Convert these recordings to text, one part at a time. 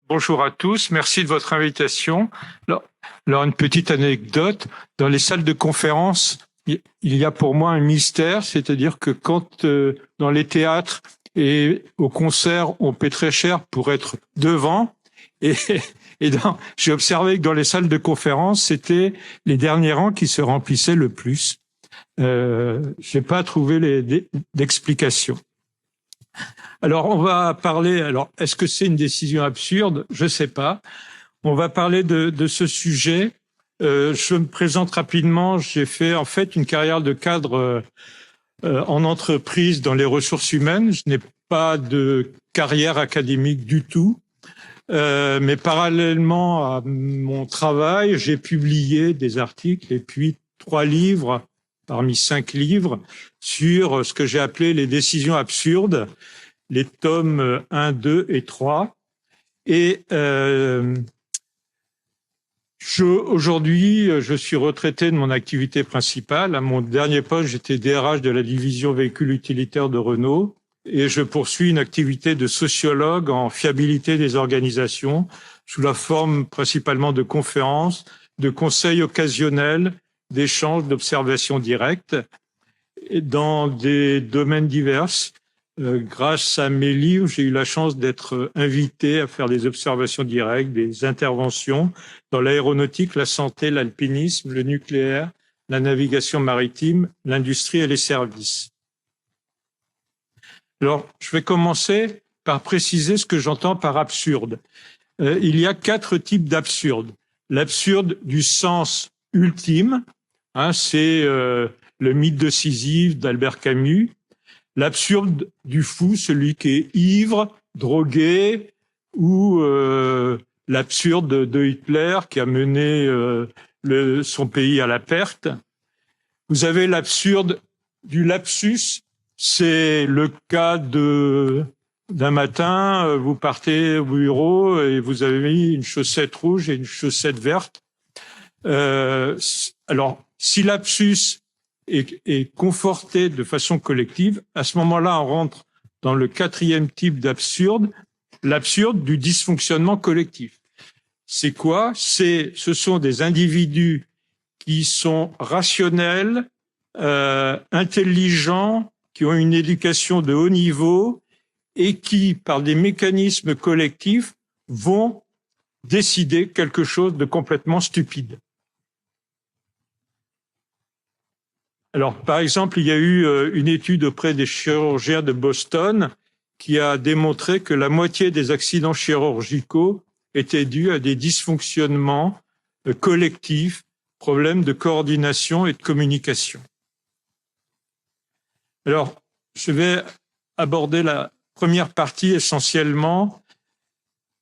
Bonjour à tous, merci de votre invitation. Alors, une petite anecdote, dans les salles de conférence, il y a pour moi un mystère, c'est-à-dire que quand dans les théâtres et au concert, on paie très cher pour être devant, et j'ai observé que dans les salles de conférence, c'était les derniers rangs qui se remplissaient le plus. J'ai pas trouvé d'explication. Alors, on va parler. Alors, est-ce que c'est une décision absurde? Je sais pas. On va parler de ce sujet. Je me présente rapidement. J'ai fait en fait une carrière de cadre en entreprise dans les ressources humaines. Je n'ai pas de carrière académique du tout. Mais parallèlement à mon travail, j'ai publié des articles et puis 3 livres parmi 5 livres sur ce que j'ai appelé les décisions absurdes, les tomes 1, 2 et 3. Et aujourd'hui, je suis retraité de mon activité principale. À mon dernier poste, j'étais DRH de la division véhicules utilitaires de Renault. Et je poursuis une activité de sociologue en fiabilité des organisations sous la forme principalement de conférences, de conseils occasionnels, d'échanges, d'observations directes dans des domaines divers. Grâce à mes livres, j'ai eu la chance d'être invité à faire des observations directes, des interventions dans l'aéronautique, la santé, l'alpinisme, le nucléaire, la navigation maritime, l'industrie et les services. Alors, je vais commencer par préciser ce que j'entends par absurde. Il y a 4 types d'absurde. L'absurde du sens ultime, c'est le mythe de Sisyphe d'Albert Camus. L'absurde du fou, celui qui est ivre, drogué, ou l'absurde de Hitler qui a mené son pays à la perte. Vous avez l'absurde du lapsus. C'est le cas d'un matin, vous partez au bureau et vous avez mis une chaussette rouge et une chaussette verte. Alors, si lapsus est conforté de façon collective, à ce moment-là, on rentre dans le 4e type d'absurde, l'absurde du dysfonctionnement collectif. C'est quoi? Ce sont des individus qui sont rationnels, intelligents, qui ont une éducation de haut niveau et qui, par des mécanismes collectifs, vont décider quelque chose de complètement stupide. Alors, par exemple, il y a eu une étude auprès des chirurgiens de Boston qui a démontré que la moitié des accidents chirurgicaux étaient dus à des dysfonctionnements collectifs, problèmes de coordination et de communication. Alors, je vais aborder la première partie essentiellement,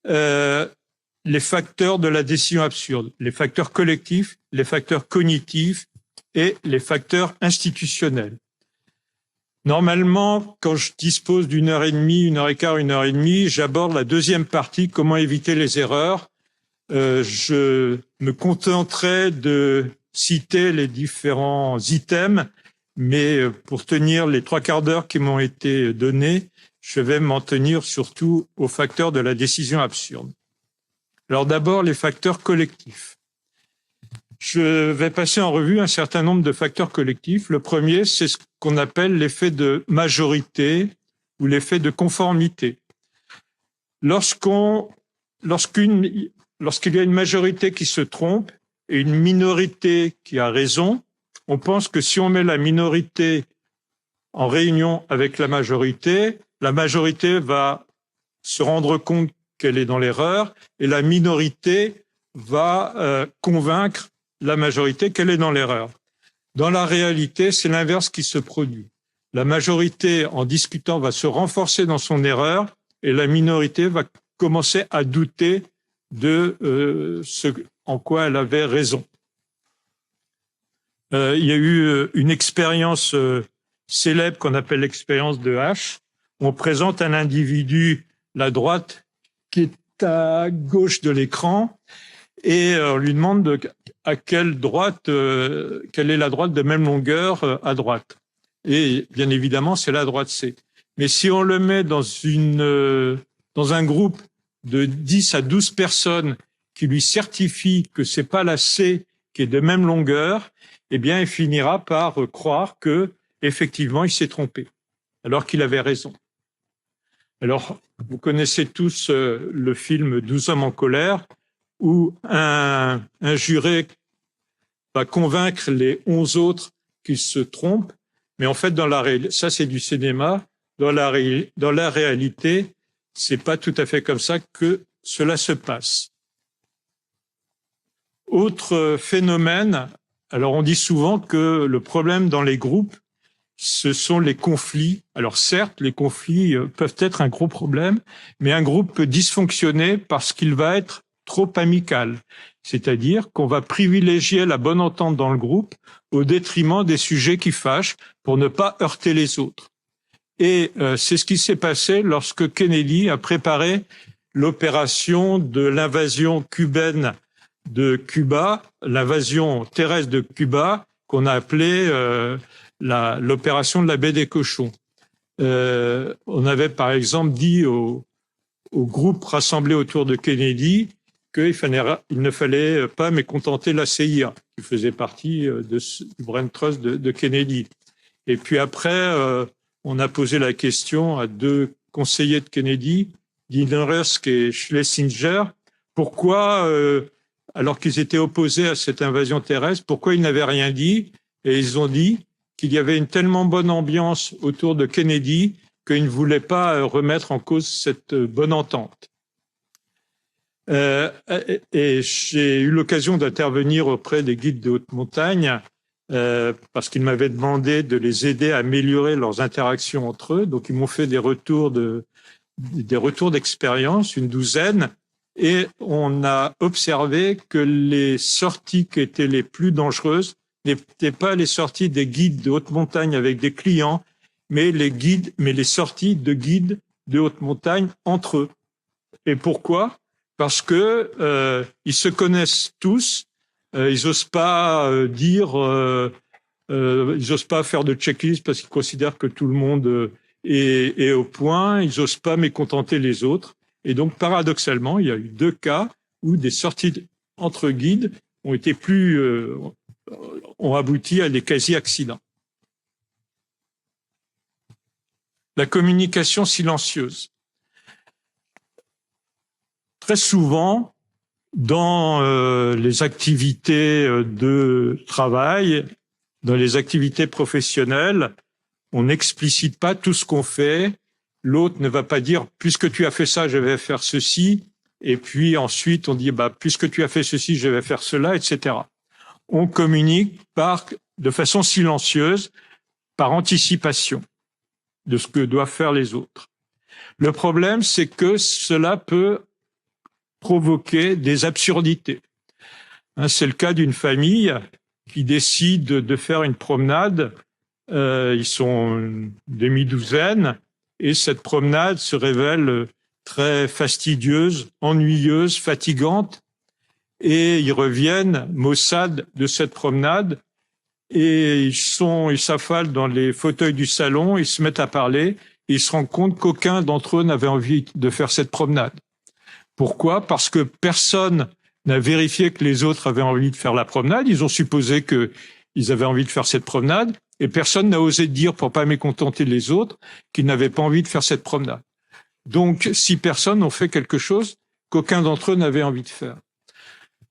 les facteurs de la décision absurde, les facteurs collectifs, les facteurs cognitifs et les facteurs institutionnels. Normalement, quand je dispose d'1 heure et demie, 1 heure et quart, 1 heure et demie, j'aborde la deuxième partie, comment éviter les erreurs. Je me contenterai de citer les différents items, mais pour tenir les 3/4 d'heure qui m'ont été donnés, je vais m'en tenir surtout aux facteurs de la décision absurde. Alors d'abord, les facteurs collectifs. Je vais passer en revue un certain nombre de facteurs collectifs. Le premier, c'est ce qu'on appelle l'effet de majorité ou l'effet de conformité. Lorsqu'il y a une majorité qui se trompe et une minorité qui a raison, on pense que si on met la minorité en réunion avec la majorité va se rendre compte qu'elle est dans l'erreur et la minorité va convaincre la majorité qu'elle est dans l'erreur. Dans la réalité, c'est l'inverse qui se produit. La majorité, en discutant, va se renforcer dans son erreur et la minorité va commencer à douter de ce en quoi elle avait raison. Il y a eu une expérience célèbre qu'on appelle l'expérience de H. On présente un individu, la droite, qui est à gauche de l'écran, et on lui demande à quelle est la droite de même longueur à droite. Et bien évidemment, c'est la droite C. Mais si on le met dans un groupe de 10 à 12 personnes qui lui certifient que c'est pas la C qui est de même longueur, eh bien, il finira par croire que, effectivement, il s'est trompé, alors qu'il avait raison. Alors, vous connaissez tous le film 12 hommes en colère, où un juré va convaincre les 11 autres qu'ils se trompent, mais en fait, ça c'est du cinéma, dans la réalité, c'est pas tout à fait comme ça que cela se passe. Autre phénomène, alors on dit souvent que le problème dans les groupes, ce sont les conflits. Alors certes, les conflits peuvent être un gros problème, mais un groupe peut dysfonctionner parce qu'il va être trop amical. C'est-à-dire qu'on va privilégier la bonne entente dans le groupe au détriment des sujets qui fâchent pour ne pas heurter les autres. Et c'est ce qui s'est passé lorsque Kennedy a préparé l'opération de l'invasion cubaine de Cuba, l'invasion terrestre de Cuba, qu'on a appelée l'opération de la baie des cochons. On avait par exemple dit au groupe rassemblé autour de Kennedy qu'il ne fallait pas mécontenter la CIA, qui faisait partie du brain trust de Kennedy. Et puis après, on a posé la question à deux conseillers de Kennedy, Dean Rusk et Schlesinger, pourquoi, alors qu'ils étaient opposés à cette invasion terrestre, pourquoi ils n'avaient rien dit? Et ils ont dit qu'il y avait une tellement bonne ambiance autour de Kennedy qu'ils ne voulaient pas remettre en cause cette bonne entente. Et j'ai eu l'occasion d'intervenir auprès des guides de haute montagne parce qu'ils m'avaient demandé de les aider à améliorer leurs interactions entre eux. Donc, ils m'ont fait des retours d'expérience, une douzaine, et on a observé que les sorties qui étaient les plus dangereuses n'étaient pas les sorties des guides de haute montagne avec des clients, mais les sorties de guides de haute montagne entre eux. Et pourquoi? Parce que ils se connaissent tous, ils osent pas ils osent pas faire de checklist parce qu'ils considèrent que tout le monde est au point, ils osent pas mécontenter les autres. Et donc, paradoxalement, il y a eu 2 cas où des sorties entre guides ont abouti à des quasi-accidents. La communication silencieuse. Très souvent, dans les activités de travail, dans les activités professionnelles, on n'explicite pas tout ce qu'on fait. L'autre ne va pas dire « puisque tu as fait ça, je vais faire ceci ». Et puis ensuite, on dit « puisque tu as fait ceci, je vais faire cela », etc. On communique de façon silencieuse, par anticipation de ce que doivent faire les autres. Le problème, c'est que cela peut provoquer des absurdités. C'est le cas d'une famille qui décide de faire une promenade. Ils sont une demi-douzaine et cette promenade se révèle très fastidieuse, ennuyeuse, fatigante. Et ils reviennent maussades de cette promenade et ils s'affalent dans les fauteuils du salon, ils se mettent à parler et ils se rendent compte qu'aucun d'entre eux n'avait envie de faire cette promenade. Pourquoi? Parce que personne n'a vérifié que les autres avaient envie de faire la promenade. Ils ont supposé qu'ils avaient envie de faire cette promenade et personne n'a osé dire, pour pas mécontenter les autres, qu'ils n'avaient pas envie de faire cette promenade. Donc, 6 personnes ont fait quelque chose qu'aucun d'entre eux n'avait envie de faire.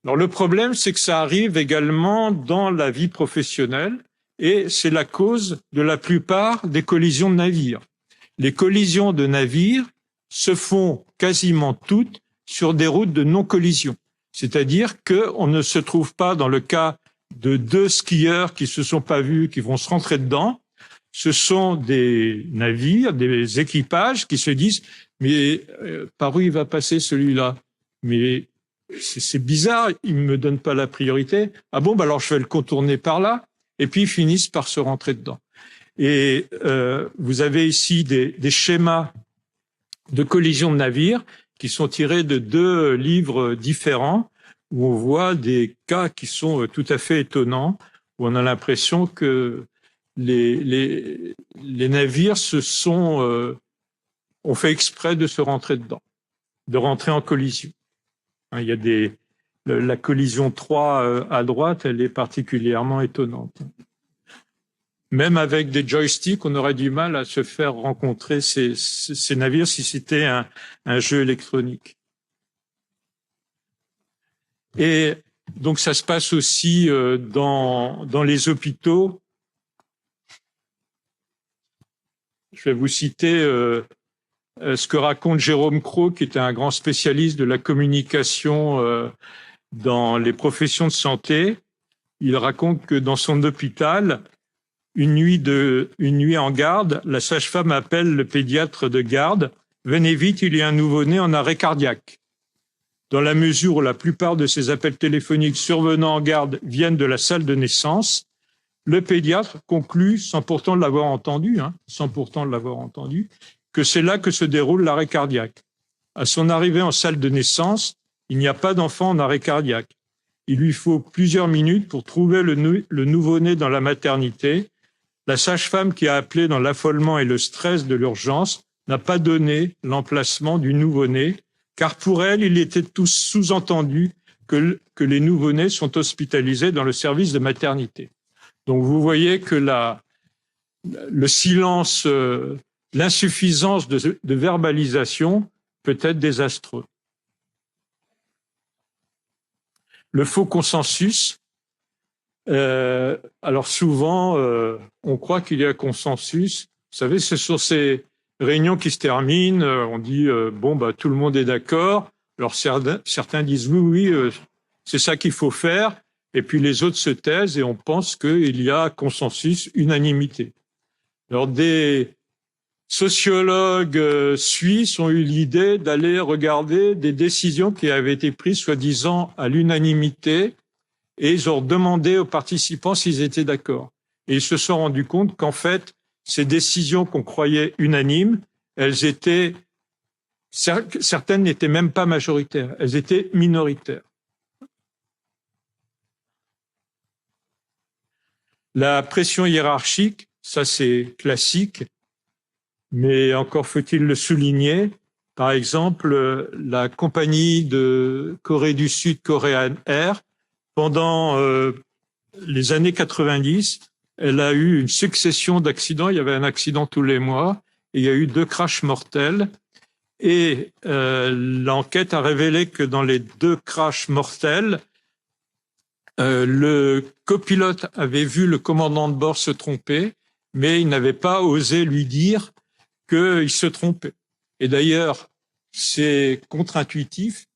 Alors, le problème, c'est que ça arrive également dans la vie professionnelle et c'est la cause de la plupart des collisions de navires. Les collisions de navires se font quasiment toutes sur des routes de non-collision. C'est-à-dire qu'on ne se trouve pas dans le cas de 2 skieurs qui se sont pas vus, qui vont se rentrer dedans. Ce sont des navires, des équipages qui se disent « mais par où il va passer celui-là? Mais c'est bizarre, il me donne pas la priorité. Ah bon, alors je vais le contourner par là. » Et puis ils finissent par se rentrer dedans. Et vous avez ici des schémas de collision de navires qui sont tirés de 2 livres différents où on voit des cas qui sont tout à fait étonnants, où on a l'impression que les navires se sont on fait exprès de se rentrer dedans, de rentrer en collision. Il y a la collision 3 à droite, elle est particulièrement étonnante. Même avec des joysticks, on aurait du mal à se faire rencontrer ces navires si c'était un jeu électronique. Et donc ça se passe aussi dans les hôpitaux. Je vais vous citer ce que raconte Jérôme Cros, qui était un grand spécialiste de la communication dans les professions de santé. Il raconte que dans son hôpital, une nuit en garde, la sage-femme appelle le pédiatre de garde. « Venez vite, il y a un nouveau-né en arrêt cardiaque ». Dans la mesure où la plupart de ces appels téléphoniques survenant en garde viennent de la salle de naissance, le pédiatre conclut, sans pourtant l'avoir entendu, que c'est là que se déroule l'arrêt cardiaque. À son arrivée en salle de naissance, il n'y a pas d'enfant en arrêt cardiaque. Il lui faut plusieurs minutes pour trouver le nouveau-né dans la maternité. La sage-femme qui a appelé dans l'affolement et le stress de l'urgence n'a pas donné l'emplacement du nouveau-né, car pour elle, il était tout sous-entendu que les nouveau-nés sont hospitalisés dans le service de maternité. Donc vous voyez que le silence, l'insuffisance de verbalisation peut être désastreux. Le faux consensus. Alors souvent, on croit qu'il y a consensus. Vous savez, c'est sur ces réunions qui se terminent, on dit tout le monde est d'accord. Alors certains disent oui, c'est ça qu'il faut faire. Et puis les autres se taisent et on pense qu'il y a consensus, unanimité. Alors des sociologues suisses ont eu l'idée d'aller regarder des décisions qui avaient été prises soi-disant à l'unanimité et ils ont demandé aux participants s'ils étaient d'accord. Et ils se sont rendus compte qu'en fait, ces décisions qu'on croyait unanimes, certaines n'étaient même pas majoritaires, elles étaient minoritaires. La pression hiérarchique, ça c'est classique, mais encore faut-il le souligner. Par exemple, la compagnie de Corée du Sud, Korean Air, pendant les années 90, elle a eu une succession d'accidents. Il y avait un accident tous les mois et il y a eu 2 crashs mortels. Et l'enquête a révélé que dans les 2 crashs mortels, le copilote avait vu le commandant de bord se tromper, mais il n'avait pas osé lui dire qu'il se trompait. Et d'ailleurs, c'est contre-intuitif,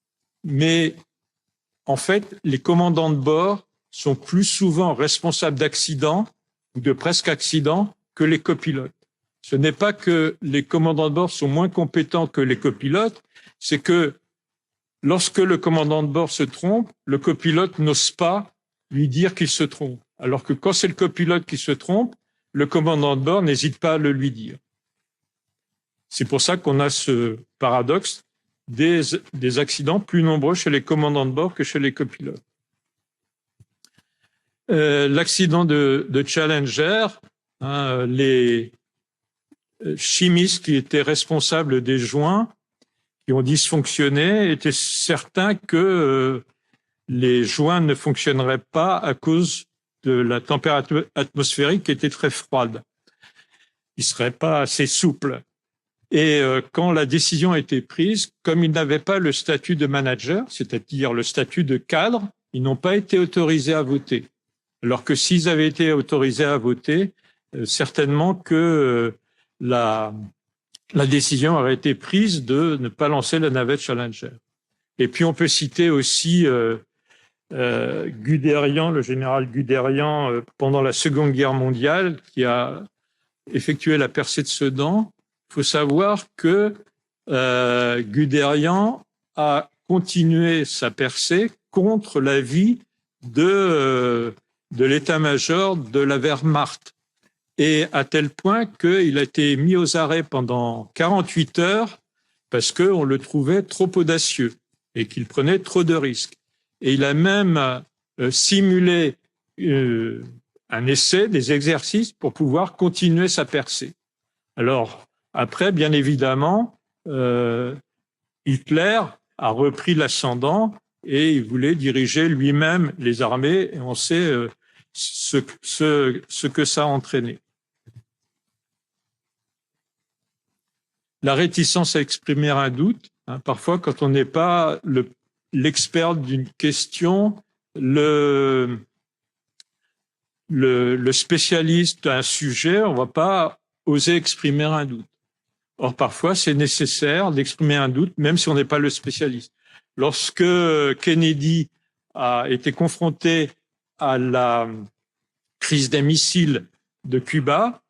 mais en fait, les commandants de bord sont plus souvent responsables d'accidents ou de presque accidents que les copilotes. Ce n'est pas que les commandants de bord sont moins compétents que les copilotes, c'est que lorsque le commandant de bord se trompe, le copilote n'ose pas lui dire qu'il se trompe. Alors que quand c'est le copilote qui se trompe, le commandant de bord n'hésite pas à le lui dire. C'est pour ça qu'on a ce paradoxe des accidents plus nombreux chez les commandants de bord que chez les copilotes. L'accident de Challenger, les chimistes qui étaient responsables des joints qui ont dysfonctionné étaient certains que les joints ne fonctionneraient pas à cause de la température atmosphérique qui était très froide. Ils ne seraient pas assez souples. Et quand la décision a été prise, comme ils n'avaient pas le statut de manager, c'est-à-dire le statut de cadre, ils n'ont pas été autorisés à voter. Alors que s'ils avaient été autorisés à voter, certainement que la décision aurait été prise de ne pas lancer la navette Challenger. Et puis on peut citer aussi Guderian, le général Guderian, pendant la Seconde Guerre mondiale, qui a effectué la percée de Sedan. Il faut savoir que Guderian a continué sa percée contre l'avis de l'état-major de la Wehrmacht, et à tel point qu'il a été mis aux arrêts pendant 48 heures parce qu'on le trouvait trop audacieux et qu'il prenait trop de risques. Et il a même simulé un essai, des exercices pour pouvoir continuer sa percée. Alors, Après, bien évidemment, Hitler a repris l'ascendant et il voulait diriger lui-même les armées, et on sait ce que ça a entraîné. La réticence à exprimer un doute, parfois quand on n'est pas l'expert d'une question, le spécialiste d'un sujet, on ne va pas oser exprimer un doute. Or, parfois, c'est nécessaire d'exprimer un doute, même si on n'est pas le spécialiste. Lorsque Kennedy a été confronté à la crise des missiles de Cuba,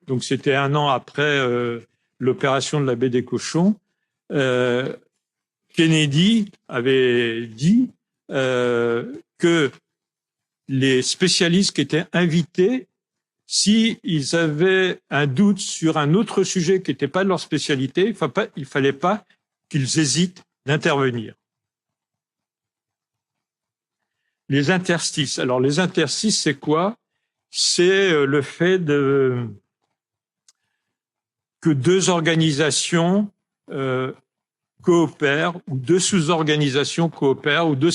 donc c'était 1 an après l'opération de la baie des Cochons, Kennedy avait dit que les spécialistes qui étaient invités, s'ils avaient un doute sur un autre sujet qui n'était pas de leur spécialité, il ne fallait pas qu'ils hésitent d'intervenir. Les interstices. Alors, les interstices, c'est quoi? C'est le fait que 2 organisations coopèrent, ou 2 sous-organisations coopèrent, ou 2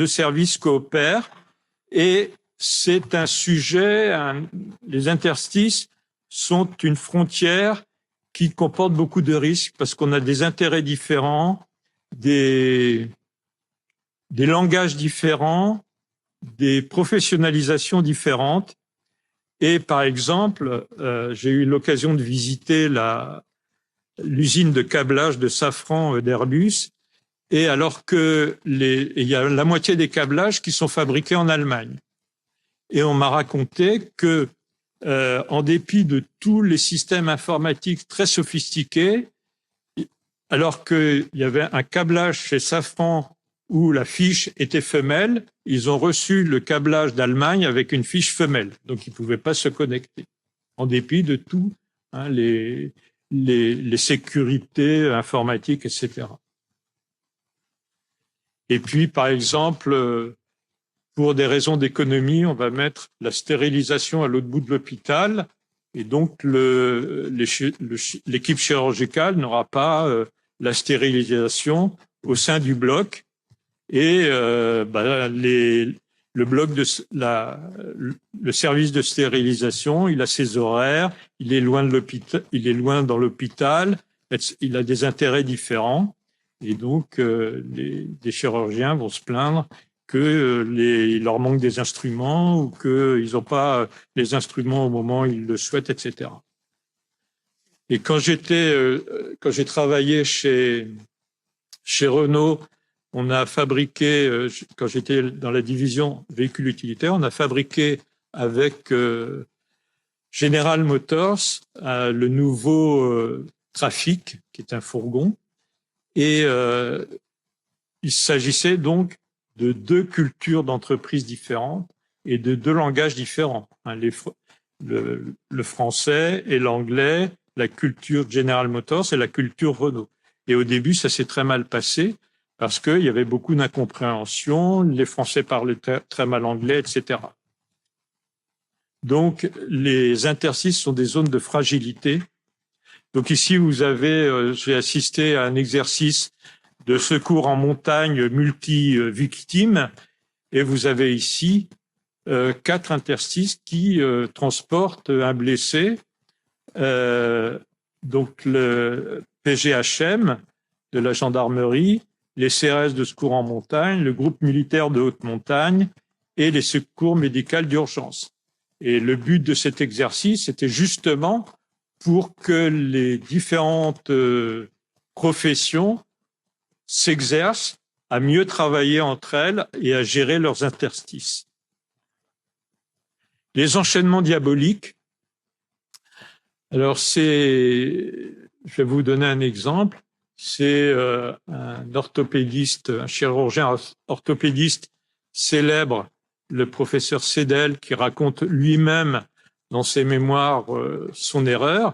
services coopèrent, et c'est un sujet, les interstices sont une frontière qui comporte beaucoup de risques parce qu'on a des intérêts différents, des langages différents, des professionnalisations différentes. Et par exemple, j'ai eu l'occasion de visiter l'usine de câblage de Safran d'Airbus, et alors que il y a la moitié des câblages qui sont fabriqués en Allemagne. Et on m'a raconté que, en dépit de tous les systèmes informatiques très sophistiqués, alors qu'il y avait un câblage chez Safran où la fiche était femelle, ils ont reçu le câblage d'Allemagne avec une fiche femelle. Donc, ils ne pouvaient pas se connecter, en dépit de tout, les sécurités informatiques, etc. Et puis, par exemple, pour des raisons d'économie, on va mettre la stérilisation à l'autre bout de l'hôpital, et donc l'équipe chirurgicale n'aura pas la stérilisation au sein du bloc, et le bloc le service de stérilisation, il a ses horaires, il est loin de l'hôpital, il est loin dans l'hôpital, il a des intérêts différents, et donc les chirurgiens vont se plaindre il leur manque des instruments ou qu'ils n'ont pas les instruments au moment où ils le souhaitent, etc. Et quand j'ai travaillé chez Renault, on a fabriqué, quand j'étais dans la division véhicules utilitaires, on a fabriqué avec General Motors le nouveau Trafic, qui est un fourgon. Et il s'agissait donc de 2 cultures d'entreprises différentes et de 2 langages différents. Le français et l'anglais, la culture General Motors et la culture Renault. Et au début, ça s'est très mal passé parce qu'il y avait beaucoup d'incompréhension, les Français parlaient très mal anglais, etc. Donc, les interstices sont des zones de fragilité. Donc ici, j'ai assisté à un exercice de secours en montagne multi-victimes, et vous avez ici 4 interstices qui transportent un blessé. Donc le PGHM de la gendarmerie, les CRS de secours en montagne, le groupe militaire de haute montagne et les secours médicaux d'urgence. Et le but de cet exercice était justement pour que les différentes professions s'exercent à mieux travailler entre elles et à gérer leurs interstices. Les enchaînements diaboliques. Alors, je vais vous donner un exemple. C'est un orthopédiste, un chirurgien orthopédiste célèbre, le professeur Sedel, qui raconte lui-même dans ses mémoires son erreur.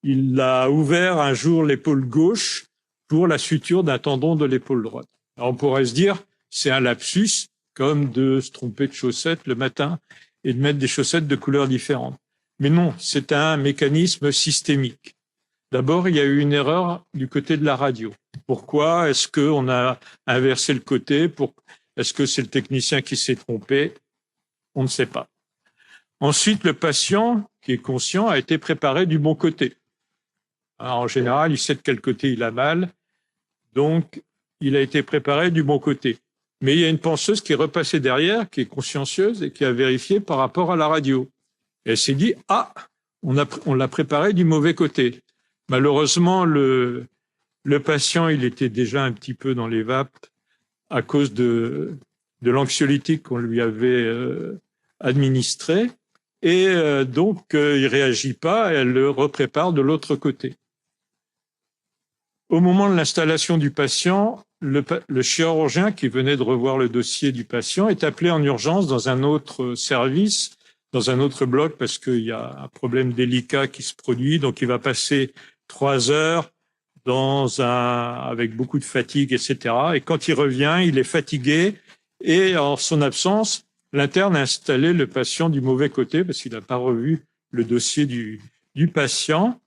Il a ouvert un jour l'épaule gauche pour la suture d'un tendon de l'épaule droite. Alors on pourrait se dire, c'est un lapsus, comme de se tromper de chaussettes le matin et de mettre des chaussettes de couleurs différentes. Mais non, c'est un mécanisme systémique. D'abord, il y a eu une erreur du côté de la radio. Pourquoi est-ce qu'on a inversé le côté? Est-ce que c'est le technicien qui s'est trompé? On ne sait pas. Ensuite, le patient, qui est conscient, a été préparé du bon côté. Alors, en général, il sait de quel côté il a mal, donc il a été préparé du bon côté. Mais il y a une penseuse qui est repassée derrière, qui est consciencieuse et qui a vérifié par rapport à la radio. Et elle s'est dit, ah, on l'a préparé du mauvais côté. Malheureusement, le patient, il était déjà un petit peu dans les vapes à cause de l'anxiolytique qu'on lui avait administré. Et donc, il réagit pas, et elle le reprépare de l'autre côté. Au moment de l'installation du patient, le chirurgien qui venait de revoir le dossier du patient est appelé en urgence dans un autre service, dans un autre bloc, parce qu'il y a un problème délicat qui se produit. Donc, il va passer 3 heures avec beaucoup de fatigue, etc. Et quand il revient, il est fatigué. Et en son absence, l'interne a installé le patient du mauvais côté parce qu'il n'a pas revu le dossier du patient.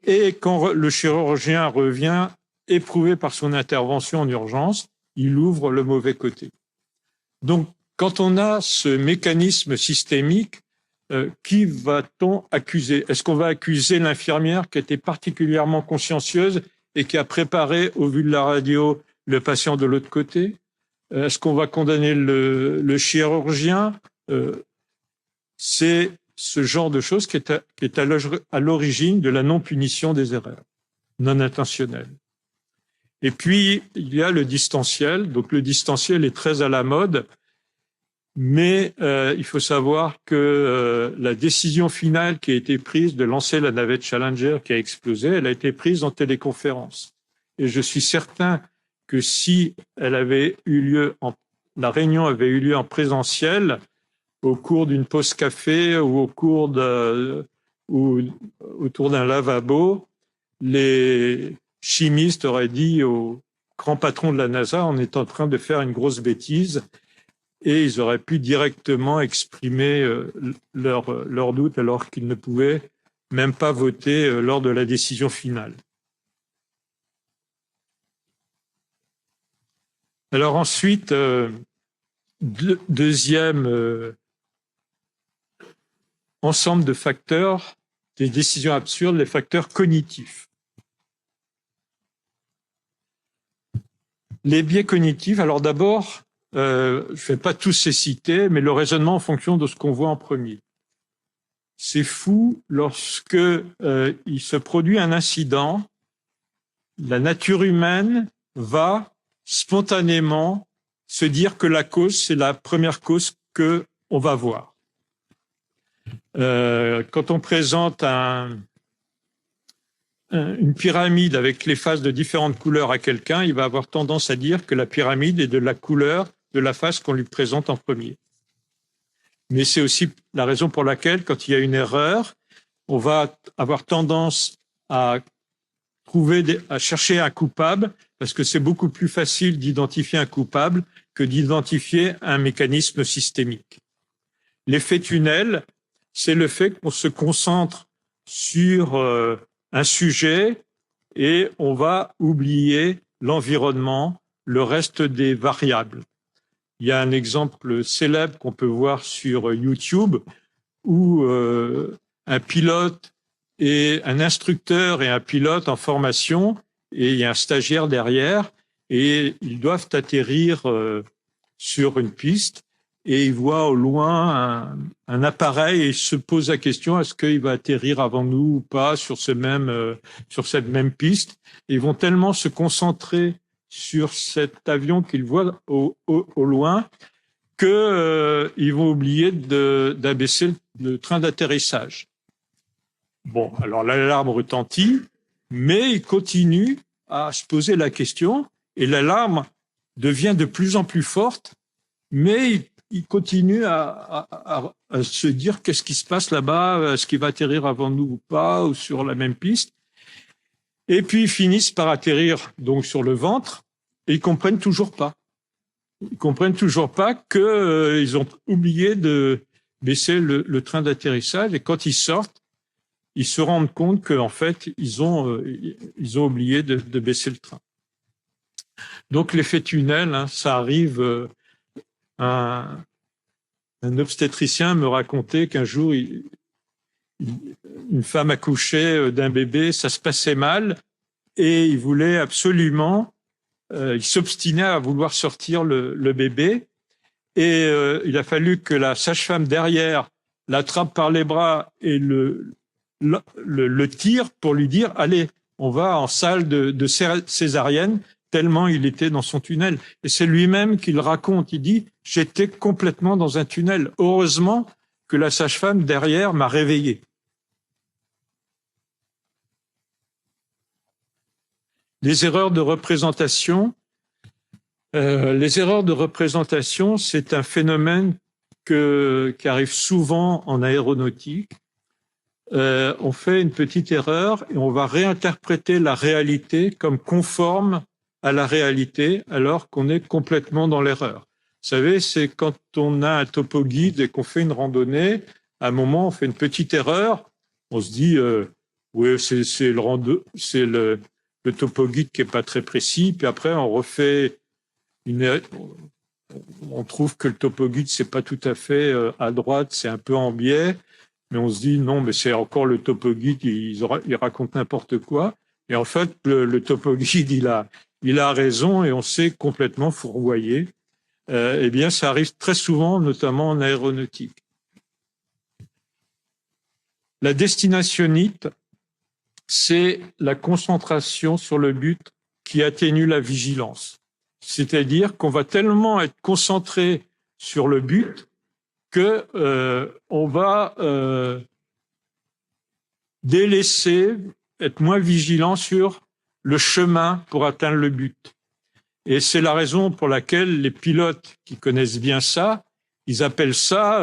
Et quand le chirurgien revient, éprouvé par son intervention en urgence, il ouvre le mauvais côté. Donc, quand on a ce mécanisme systémique, qui va-t-on accuser? Est-ce qu'on va accuser l'infirmière qui était particulièrement consciencieuse et qui a préparé, au vu de la radio, le patient de l'autre côté? Est-ce qu'on va condamner le chirurgien? C'est ce genre de choses qui est à l'origine de la non-punition des erreurs non intentionnelles. Et puis, il y a le distanciel. Donc, le distanciel est très à la mode, mais il faut savoir que la décision finale qui a été prise de lancer la navette Challenger qui a explosé, elle a été prise en téléconférence. Et je suis certain que si elle avait eu lieu la réunion avait eu lieu en présentiel, au cours d'une pause café ou autour d'un lavabo, les chimistes auraient dit au grand patron de la NASA, on est en train de faire une grosse bêtise, et ils auraient pu directement exprimer leurs doutes alors qu'ils ne pouvaient même pas voter lors de la décision finale. Alors ensuite, deuxième ensemble de facteurs, des décisions absurdes, les facteurs cognitifs. Les biais cognitifs, alors d'abord, je ne vais pas tous les citer, mais le raisonnement en fonction de ce qu'on voit en premier. C'est fou, lorsque il se produit un incident, la nature humaine va spontanément se dire que la cause, c'est la première cause qu'on va voir. Quand on présente une pyramide avec les faces de différentes couleurs à quelqu'un, il va avoir tendance à dire que la pyramide est de la couleur de la face qu'on lui présente en premier. Mais c'est aussi la raison pour laquelle, quand il y a une erreur, on va avoir tendance à chercher un coupable, parce que c'est beaucoup plus facile d'identifier un coupable que d'identifier un mécanisme systémique. L'effet tunnel, c'est le fait qu'on se concentre sur un sujet et on va oublier l'environnement, le reste des variables. Il y a un exemple célèbre qu'on peut voir sur YouTube où un pilote et un instructeur et un pilote en formation, et il y a un stagiaire derrière, et ils doivent atterrir sur une piste, et ils voient au loin un appareil et ils se posent la question, est-ce qu'il va atterrir avant nous ou pas sur cette même piste? Et ils vont tellement se concentrer sur cet avion qu'ils voient au loin qu'ils vont oublier d'abaisser le train d'atterrissage. Bon, alors l'alarme retentit, mais il continue à se poser la question et l'alarme devient de plus en plus forte, mais il continue à se dire qu'est-ce qui se passe là-bas, est-ce qu'il va atterrir avant nous ou pas, ou sur la même piste. Et puis ils finissent par atterrir donc sur le ventre et ils comprennent toujours pas. Ils comprennent toujours pas qu'ils ont oublié de baisser le train d'atterrissage, et quand ils sortent, ils se rendent compte qu'en fait, ils ont oublié de baisser le train. Donc, l'effet tunnel, hein, ça arrive. Un obstétricien me racontait qu'un jour, une femme accouchait d'un bébé, ça se passait mal, et il voulait absolument, il s'obstinait à vouloir sortir le bébé, et il a fallu que la sage-femme derrière l'attrape par les bras et le tire pour lui dire « Allez, on va en salle de césarienne », tellement il était dans son tunnel. Et c'est lui-même qui le raconte. Il dit « J'étais complètement dans un tunnel. Heureusement que la sage-femme derrière m'a réveillé. » Les erreurs de représentation. Les erreurs de représentation, c'est un phénomène qui arrive souvent en aéronautique. On fait une petite erreur et on va réinterpréter la réalité comme conforme à la réalité alors qu'on est complètement dans l'erreur. Vous savez, c'est quand on a un topo guide et qu'on fait une randonnée, à un moment, on fait une petite erreur, on se dit oui, c'est le topo guide qui est pas très précis, puis après on refait on trouve que le topo guide c'est pas tout à fait à droite, c'est un peu en biais, mais on se dit non, mais c'est encore le topo guide, il raconte n'importe quoi, et en fait le topo guide il a raison et on s'est complètement fourvoyé. Eh bien, ça arrive très souvent, notamment en aéronautique. La destinationnite, c'est la concentration sur le but qui atténue la vigilance. C'est-à-dire qu'on va tellement être concentré sur le but que on va délaisser, être moins vigilant sur le chemin pour atteindre le but. Et c'est la raison pour laquelle les pilotes qui connaissent bien ça, ils appellent ça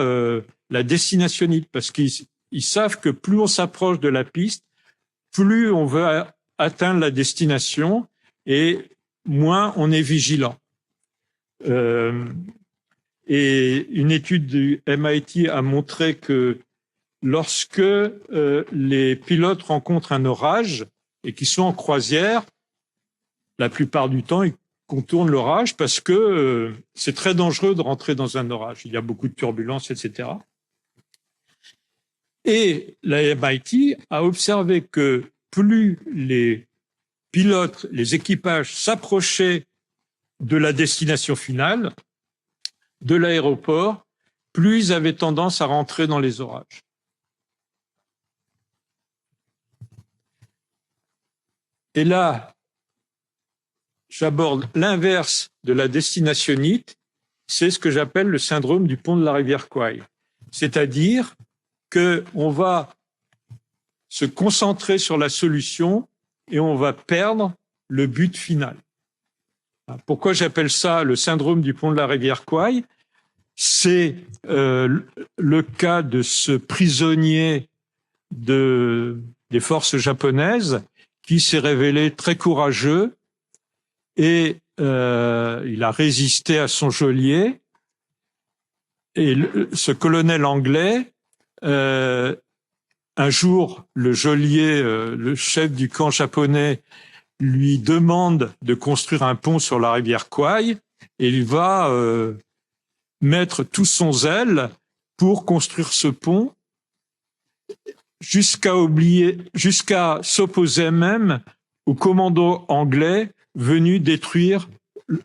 la destinationnite, parce qu'ils savent que plus on s'approche de la piste, plus on veut atteindre la destination et moins on est vigilant. Et une étude du MIT a montré que lorsque les pilotes rencontrent un orage et qu'ils sont en croisière, la plupart du temps, ils contournent l'orage parce que c'est très dangereux de rentrer dans un orage. Il y a beaucoup de turbulences, etc. Et la MIT a observé que plus les pilotes, les équipages s'approchaient de la destination finale, de l'aéroport, plus ils avaient tendance à rentrer dans les orages. Et là, j'aborde l'inverse de la destinationnite, c'est ce que j'appelle le syndrome du pont de la rivière Kwai. C'est-à-dire qu'on va se concentrer sur la solution et on va perdre le but final. Pourquoi j'appelle ça le syndrome du pont de la rivière Kwai? C'est le cas de ce prisonnier des forces japonaises qui s'est révélé très courageux et il a résisté à son geôlier. Et ce colonel anglais, un jour, le geôlier, le chef du camp japonais, lui demande de construire un pont sur la rivière Kwai et il va mettre tout son zèle pour construire ce pont jusqu'à s'opposer même au commando anglais venu détruire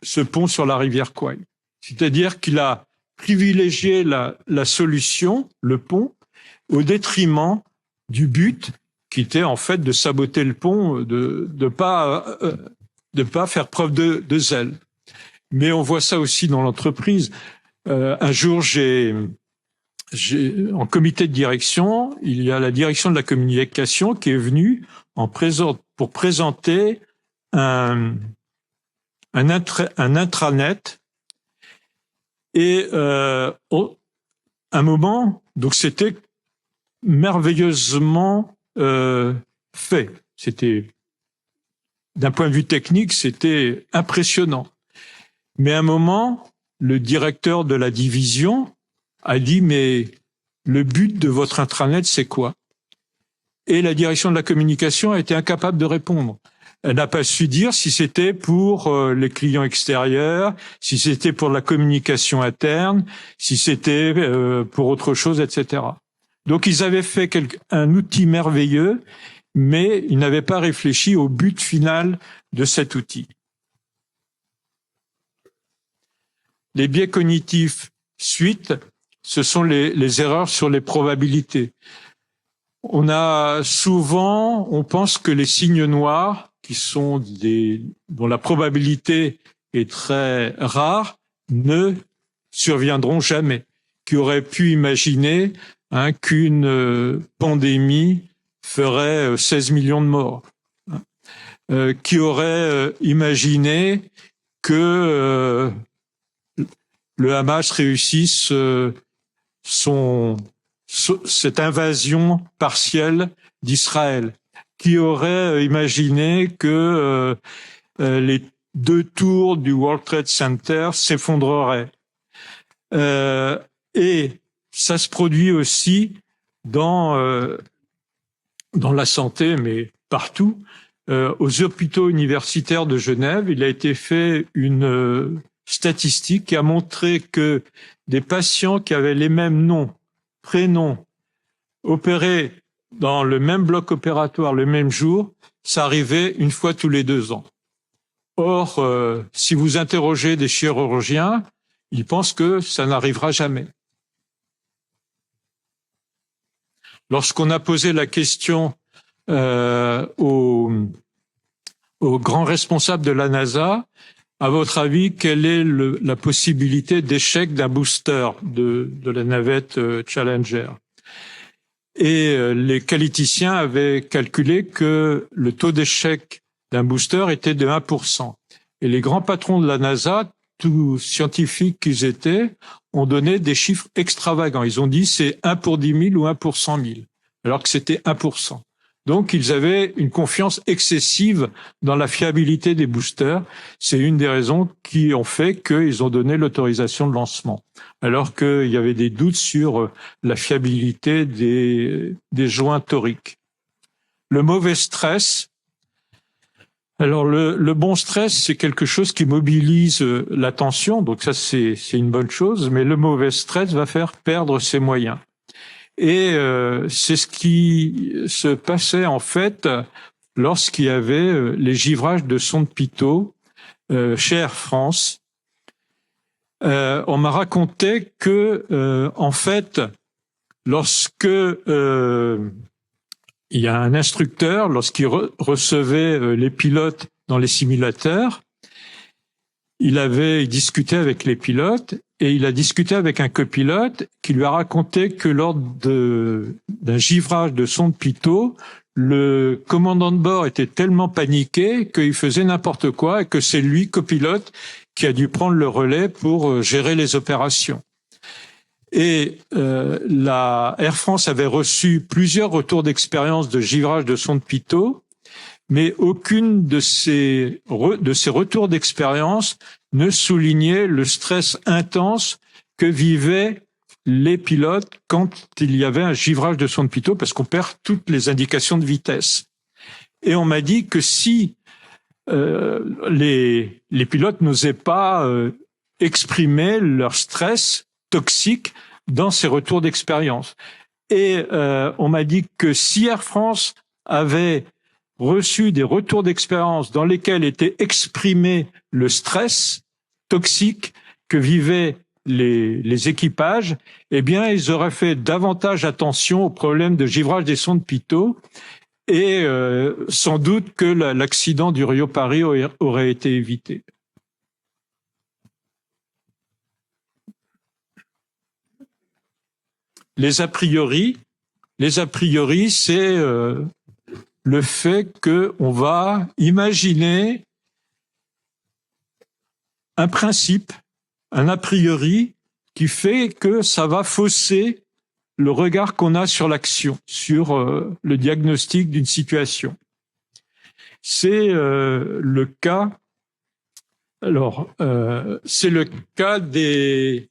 ce pont sur la rivière Kwai. C'est-à-dire qu'il a privilégié la solution, le pont, au détriment du but qui était en fait de saboter le pont, de pas faire preuve de zèle. Mais on voit ça aussi dans l'entreprise. Un jour, en comité de direction, il y a la direction de la communication qui est venue pour présenter un intranet. Et un moment, donc c'était merveilleusement fait. C'était, d'un point de vue technique, c'était impressionnant. Mais à un moment, le directeur de la division a dit, mais le but de votre intranet, c'est quoi? et la direction de la communication a été incapable de répondre. Elle n'a pas su dire si c'était pour les clients extérieurs, si c'était pour la communication interne, si c'était pour autre chose, etc. Donc ils avaient fait un outil merveilleux, mais ils n'avaient pas réfléchi au but final de cet outil. Les biais cognitifs, suite, ce sont les erreurs sur les probabilités. On pense que les signes noirs, dont la probabilité est très rare, ne surviendront jamais. Qui aurait pu imaginer qu'une pandémie ferait 16 millions de morts? Qui aurait imaginé que le Hamas réussisse cette invasion partielle d'Israël? Qui aurait imaginé que les 2 tours du World Trade Center s'effondreraient? Et ça se produit aussi dans la santé, mais partout. Aux hôpitaux universitaires de Genève, il a été fait une statistique qui a montré que des patients qui avaient les mêmes noms, prénoms, opérés dans le même bloc opératoire le même jour, ça arrivait une fois tous les 2 ans. Or, si vous interrogez des chirurgiens, ils pensent que ça n'arrivera jamais. Lorsqu'on a posé la question aux grands responsables de la NASA, à votre avis, quelle est la possibilité d'échec d'un booster de la navette Challenger? Et les qualiticiens avaient calculé que le taux d'échec d'un booster était de 1%. Et les grands patrons de la NASA, tous scientifiques qu'ils étaient, ont donné des chiffres extravagants. Ils ont dit c'est 1 pour 10 000 ou 1 pour 100 000, alors que c'était 1%. Donc, ils avaient une confiance excessive dans la fiabilité des boosters. C'est une des raisons qui ont fait qu'ils ont donné l'autorisation de lancement, alors qu'il y avait des doutes sur la fiabilité des joints toriques. Le mauvais stress. Alors, le bon stress, c'est quelque chose qui mobilise l'attention, donc ça, c'est une bonne chose, mais le mauvais stress va faire perdre ses moyens. Et c'est ce qui se passait en fait lorsqu'il y avait les givrages de sondes Pitot chez Air France. On m'a raconté que en fait, lorsque il y a un instructeur, lorsqu'il recevait les pilotes dans les simulateurs, il discutait avec les pilotes et il a discuté avec un copilote qui lui a raconté que lors d'un givrage de sonde Pitot, le commandant de bord était tellement paniqué qu'il faisait n'importe quoi et que c'est lui, copilote, qui a dû prendre le relais pour gérer les opérations. Et la Air France avait reçu plusieurs retours d'expérience de givrage de sonde Pitot, mais aucune de ces retours d'expérience ne soulignait le stress intense que vivaient les pilotes quand il y avait un givrage de sonde Pitot, parce qu'on perd toutes les indications de vitesse. Et on m'a dit que si les pilotes n'osaient pas exprimer leur stress toxique dans ces retours d'expérience. Et on m'a dit que si Air France avait reçu des retours d'expérience dans lesquels était exprimé le stress toxique que vivaient les équipages, eh bien, ils auraient fait davantage attention aux problèmes de givrage des sondes Pitot et sans doute que l'accident du Rio-Paris aurait été évité. Les a priori, c'est le fait qu'on va imaginer un principe, un a priori, qui fait que ça va fausser le regard qu'on a sur l'action, sur le diagnostic d'une situation. C'est le cas. Alors, c'est le cas des.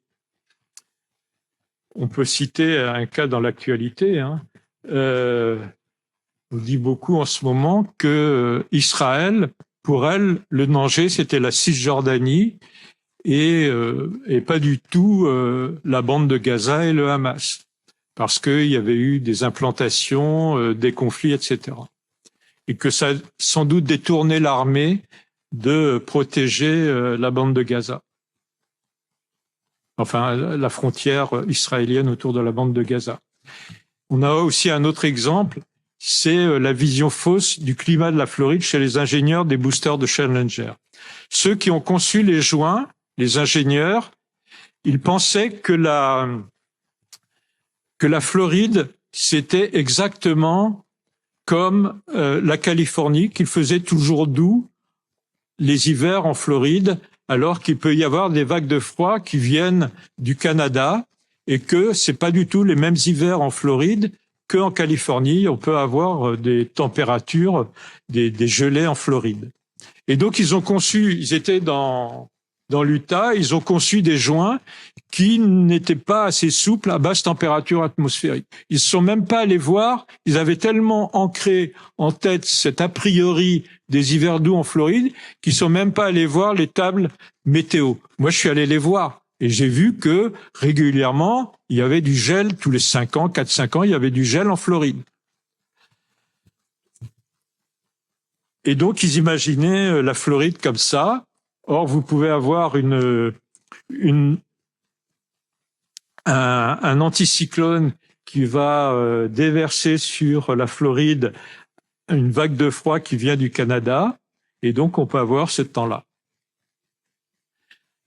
On peut citer un cas dans l'actualité. On dit beaucoup en ce moment que Israël, pour elle, le danger, c'était la Cisjordanie et pas du tout la bande de Gaza et le Hamas, parce qu'il y avait eu des implantations, des conflits, etc. Et que ça a sans doute détourné l'armée de protéger la bande de Gaza. Enfin, la frontière israélienne autour de la bande de Gaza. On a aussi un autre exemple, c'est la vision fausse du climat de la Floride chez les ingénieurs des boosters de Challenger. Ceux qui ont conçu les joints, les ingénieurs, ils pensaient que la Floride, c'était exactement comme la Californie, qu'il faisait toujours doux les hivers en Floride, alors qu'il peut y avoir des vagues de froid qui viennent du Canada et que c'est pas du tout les mêmes hivers en Floride qu'en Californie. On peut avoir des températures, des gelées en Floride. Et donc ils étaient dans l'Utah, ils ont conçu des joints qui n'étaient pas assez souples à basse température atmosphérique. Ils ne sont même pas allés voir, ils avaient tellement ancré en tête cet a priori des hivers doux en Floride qu'ils ne sont même pas allés voir les tables météo. Moi, je suis allé les voir et j'ai vu que régulièrement, il y avait du gel tous les 5 ans, 4-5 ans, il y avait du gel en Floride. Et donc, ils imaginaient la Floride comme ça. Or, vous pouvez avoir un anticyclone qui va déverser sur la Floride une vague de froid qui vient du Canada, et donc on peut avoir ce temps-là.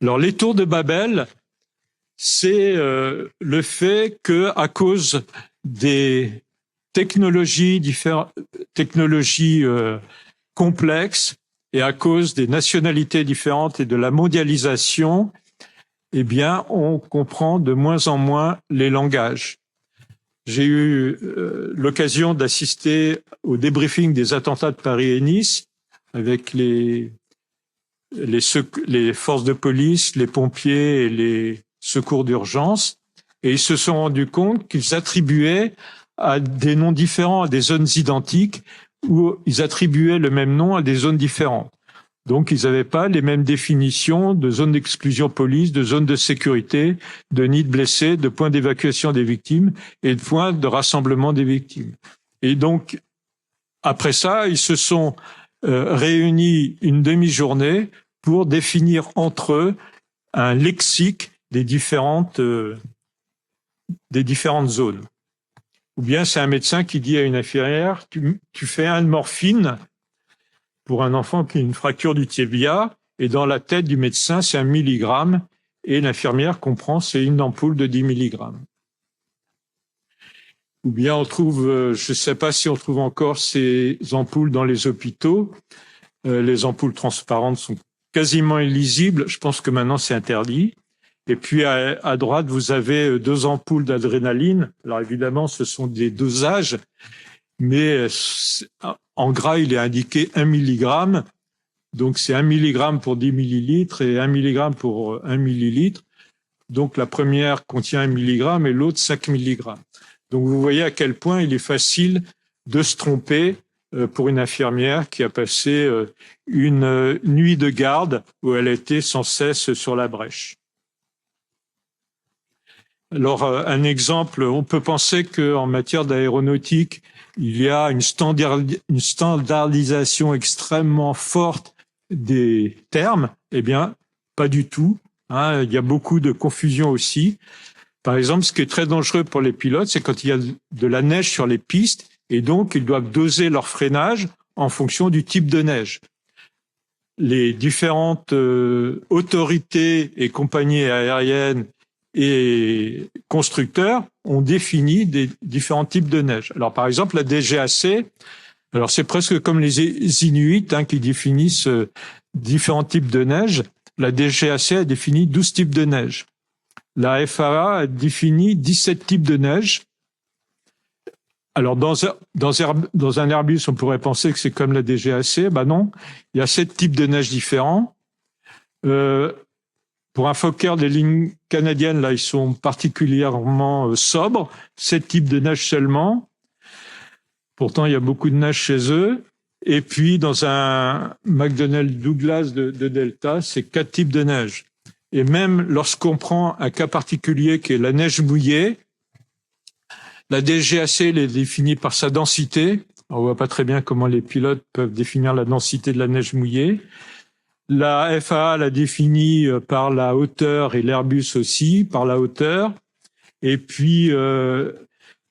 Alors, les tours de Babel, c'est le fait que, à cause des technologies complexes, et à cause des nationalités différentes et de la mondialisation, eh bien, on comprend de moins en moins les langages. J'ai eu l'occasion d'assister au débriefing des attentats de Paris et Nice avec les forces de police, les pompiers et les secours d'urgence, et ils se sont rendus compte qu'ils attribuaient à des noms différents, à des zones identiques, où ils attribuaient le même nom à des zones différentes. Donc, ils n'avaient pas les mêmes définitions de zones d'exclusion police, de zones de sécurité, de nids de blessés, de points d'évacuation des victimes et de points de rassemblement des victimes. Et donc, après ça, ils se sont réunis une demi-journée pour définir entre eux un lexique des différentes zones. Ou bien c'est un médecin qui dit à une infirmière, tu fais un de morphine pour un enfant qui a une fracture du tibia, et dans la tête du médecin, c'est 1 milligramme, et l'infirmière comprend, c'est une ampoule de 10 milligrammes. Ou bien on trouve, je ne sais pas si on trouve encore ces ampoules dans les hôpitaux, les ampoules transparentes sont quasiment illisibles, je pense que maintenant c'est interdit. Et puis à droite, vous avez 2 ampoules d'adrénaline. Alors évidemment, ce sont des dosages, mais en gras, il est indiqué 1 milligramme. Donc c'est 1 milligramme pour 10 millilitres et 1 milligramme pour 1 millilitre. Donc la première contient 1 milligramme et l'autre 5 milligrammes. Donc vous voyez à quel point il est facile de se tromper pour une infirmière qui a passé une nuit de garde où elle était sans cesse sur la brèche. Alors, un exemple, on peut penser qu'en matière d'aéronautique, il y a une standardisation extrêmement forte des termes. Eh bien, pas du tout. Hein, il y a beaucoup de confusion aussi. Par exemple, ce qui est très dangereux pour les pilotes, c'est quand il y a de la neige sur les pistes, et donc ils doivent doser leur freinage en fonction du type de neige. Les différentes autorités et compagnies aériennes et constructeurs ont défini des différents types de neige. Alors, par exemple, la DGAC, alors c'est presque comme les Inuits qui définissent différents types de neige. La DGAC a défini 12 types de neige. La FAA a défini 17 types de neige. Alors, dans un Airbus, on pourrait penser que c'est comme la DGAC. Ben non, il y a 7 types de neige différents. Pour un Fokker des lignes canadiennes, là, ils sont particulièrement sobres. 7 types de neige seulement. Pourtant, il y a beaucoup de neige chez eux. Et puis, dans un McDonnell Douglas de Delta, c'est 4 types de neige. Et même lorsqu'on prend un cas particulier qui est la neige mouillée, la DGAC est définie par sa densité. On voit pas très bien comment les pilotes peuvent définir la densité de la neige mouillée. La FAA l'a définie par la hauteur et l'Airbus aussi par la hauteur. Et puis,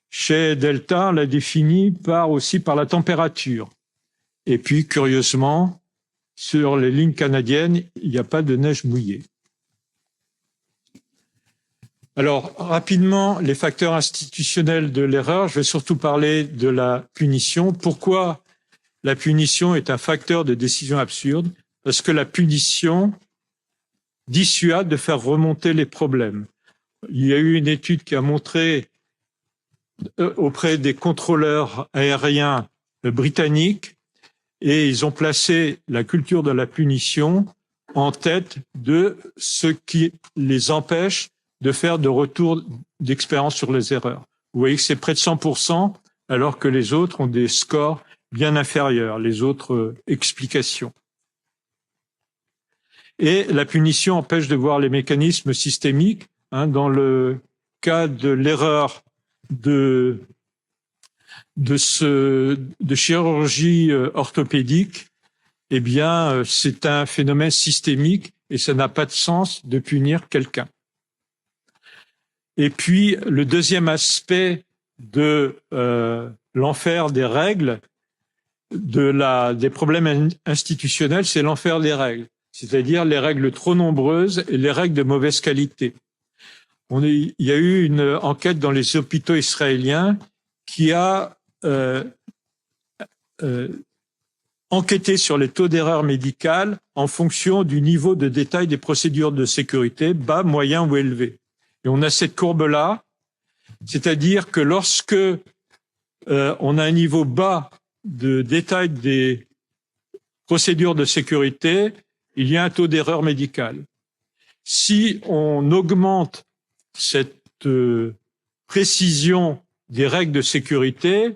chez Delta, on l'a définie aussi par la température. Et puis, curieusement, sur les lignes canadiennes, il n'y a pas de neige mouillée. Alors, rapidement, les facteurs institutionnels de l'erreur. Je vais surtout parler de la punition. Pourquoi la punition est un facteur de décision absurde? Parce que la punition dissuade de faire remonter les problèmes. Il y a eu une étude qui a montré auprès des contrôleurs aériens britanniques, et ils ont placé la culture de la punition en tête de ce qui les empêche de faire de retour d'expérience sur les erreurs. Vous voyez que c'est près de 100%, alors que les autres ont des scores bien inférieurs, les autres explications. Et la punition empêche de voir les mécanismes systémiques. Dans le cas de l'erreur de chirurgie orthopédique, eh bien, c'est un phénomène systémique et ça n'a pas de sens de punir quelqu'un. Et puis, le deuxième aspect de l'enfer des règles, des problèmes institutionnels, c'est l'enfer des règles, c'est-à-dire les règles trop nombreuses et les règles de mauvaise qualité. Il y a eu une enquête dans les hôpitaux israéliens qui a enquêté sur les taux d'erreur médicale en fonction du niveau de détail des procédures de sécurité, bas, moyen ou élevé. Et on a cette courbe-là, c'est-à-dire que lorsque on a un niveau bas de détail des procédures de sécurité, il y a un taux d'erreur médicale. Si on augmente cette précision des règles de sécurité,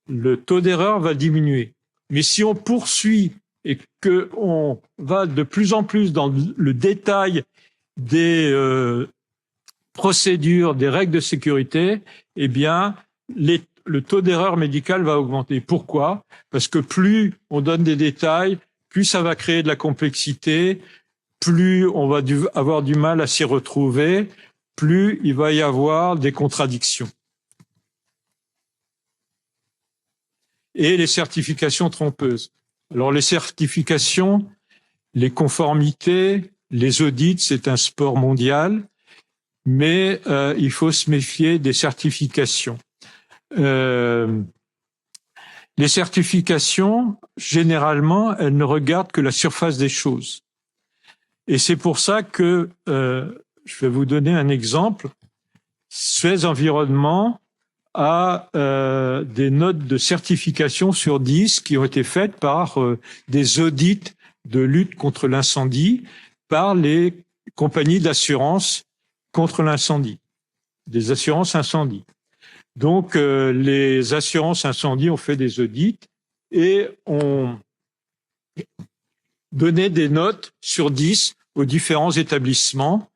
le taux d'erreur va diminuer. Mais si on poursuit et qu'on va de plus en plus dans le détail des procédures, des règles de sécurité, eh bien, le taux d'erreur médicale va augmenter. Pourquoi? Parce que plus on donne des détails, plus ça va créer de la complexité, plus on va avoir du mal à s'y retrouver, plus il va y avoir des contradictions. Et les certifications trompeuses. Alors les certifications, les conformités, les audits, c'est un sport mondial, mais il faut se méfier des certifications. Les certifications, généralement, elles ne regardent que la surface des choses. Et c'est pour ça que, je vais vous donner un exemple, Suez Environnement a des notes de certification sur 10 qui ont été faites par des audits de lutte contre l'incendie par les compagnies d'assurance contre l'incendie, des assurances incendie. Donc, les assurances incendie ont fait des audits et ont donné des notes sur 10 aux différents établissements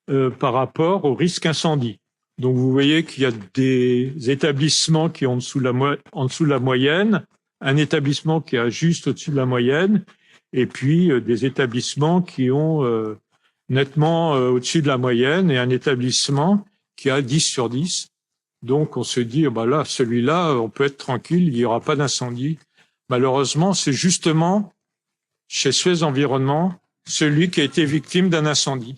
par rapport au risque incendie. Donc, vous voyez qu'il y a des établissements qui ont en dessous de la moyenne, un établissement qui est juste au-dessus de la moyenne, et puis des établissements qui ont nettement au-dessus de la moyenne et un établissement qui a 10 sur 10. Donc, on se dit, bah là, celui-là, on peut être tranquille, il n'y aura pas d'incendie. Malheureusement, c'est justement chez Suez Environnement celui qui a été victime d'un incendie.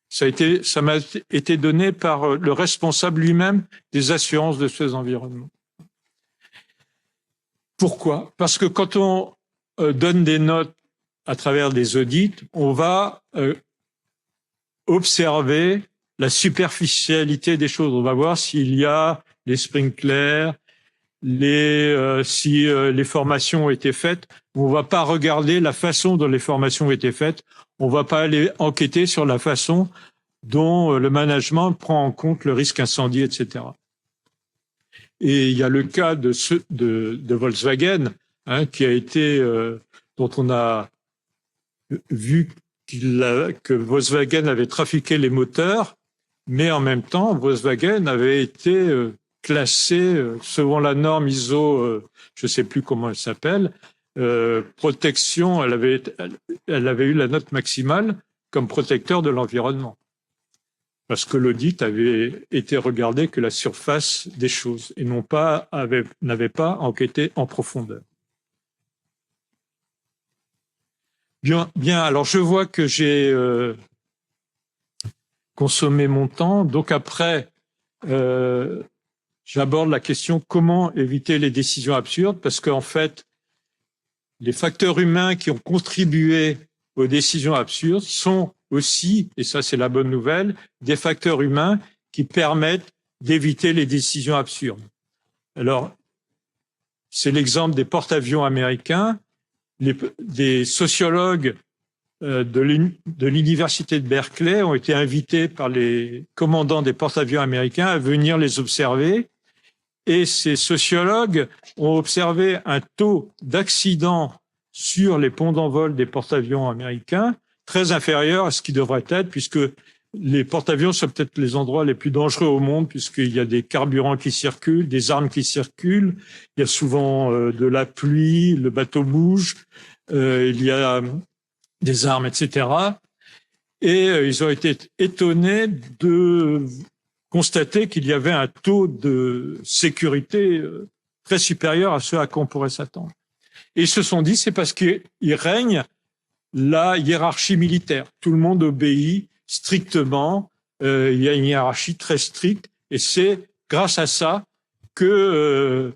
Ça m'a été donné par le responsable lui-même des assurances de Suez Environnement. Pourquoi? Parce que quand on donne des notes à travers des audits, on va observer la superficialité des choses. On va voir s'il y a les sprinklers, si les formations ont été faites. On va pas regarder la façon dont les formations ont été faites. On va pas aller enquêter sur la façon dont le management prend en compte le risque incendie, etc. Et il y a le cas de Volkswagen, hein, qui a été, dont on a vu que Volkswagen avait trafiqué les moteurs, mais en même temps, Volkswagen avait été classé selon la norme ISO, je ne sais plus comment elle s'appelle, protection, elle avait eu la note maximale comme protecteur de l'environnement. Parce que l'audit avait été regardé que la surface des choses et n'avait pas enquêté en profondeur. Bien, alors je vois que j'ai consommé mon temps. Donc après, j'aborde la question comment éviter les décisions absurdes, parce qu'en fait, les facteurs humains qui ont contribué aux décisions absurdes sont aussi, et ça c'est la bonne nouvelle, des facteurs humains qui permettent d'éviter les décisions absurdes. Alors, c'est l'exemple des porte-avions américains. Des sociologues de l'université de Berkeley ont été invités par les commandants des porte-avions américains à venir les observer. Et ces sociologues ont observé un taux d'accidents sur les ponts d'envol des porte-avions américains très inférieur à ce qui devrait être, puisque les porte-avions sont peut-être les endroits les plus dangereux au monde, puisqu'il y a des carburants qui circulent, des armes qui circulent, il y a souvent de la pluie, le bateau bouge, il y a des armes, etc. Et ils ont été étonnés de constater qu'il y avait un taux de sécurité très supérieur à ce à quoi on pourrait s'attendre. Et ils se sont dit, c'est parce qu'il règne la hiérarchie militaire. Tout le monde obéit strictement. Il y a une hiérarchie très stricte. Et c'est grâce à ça que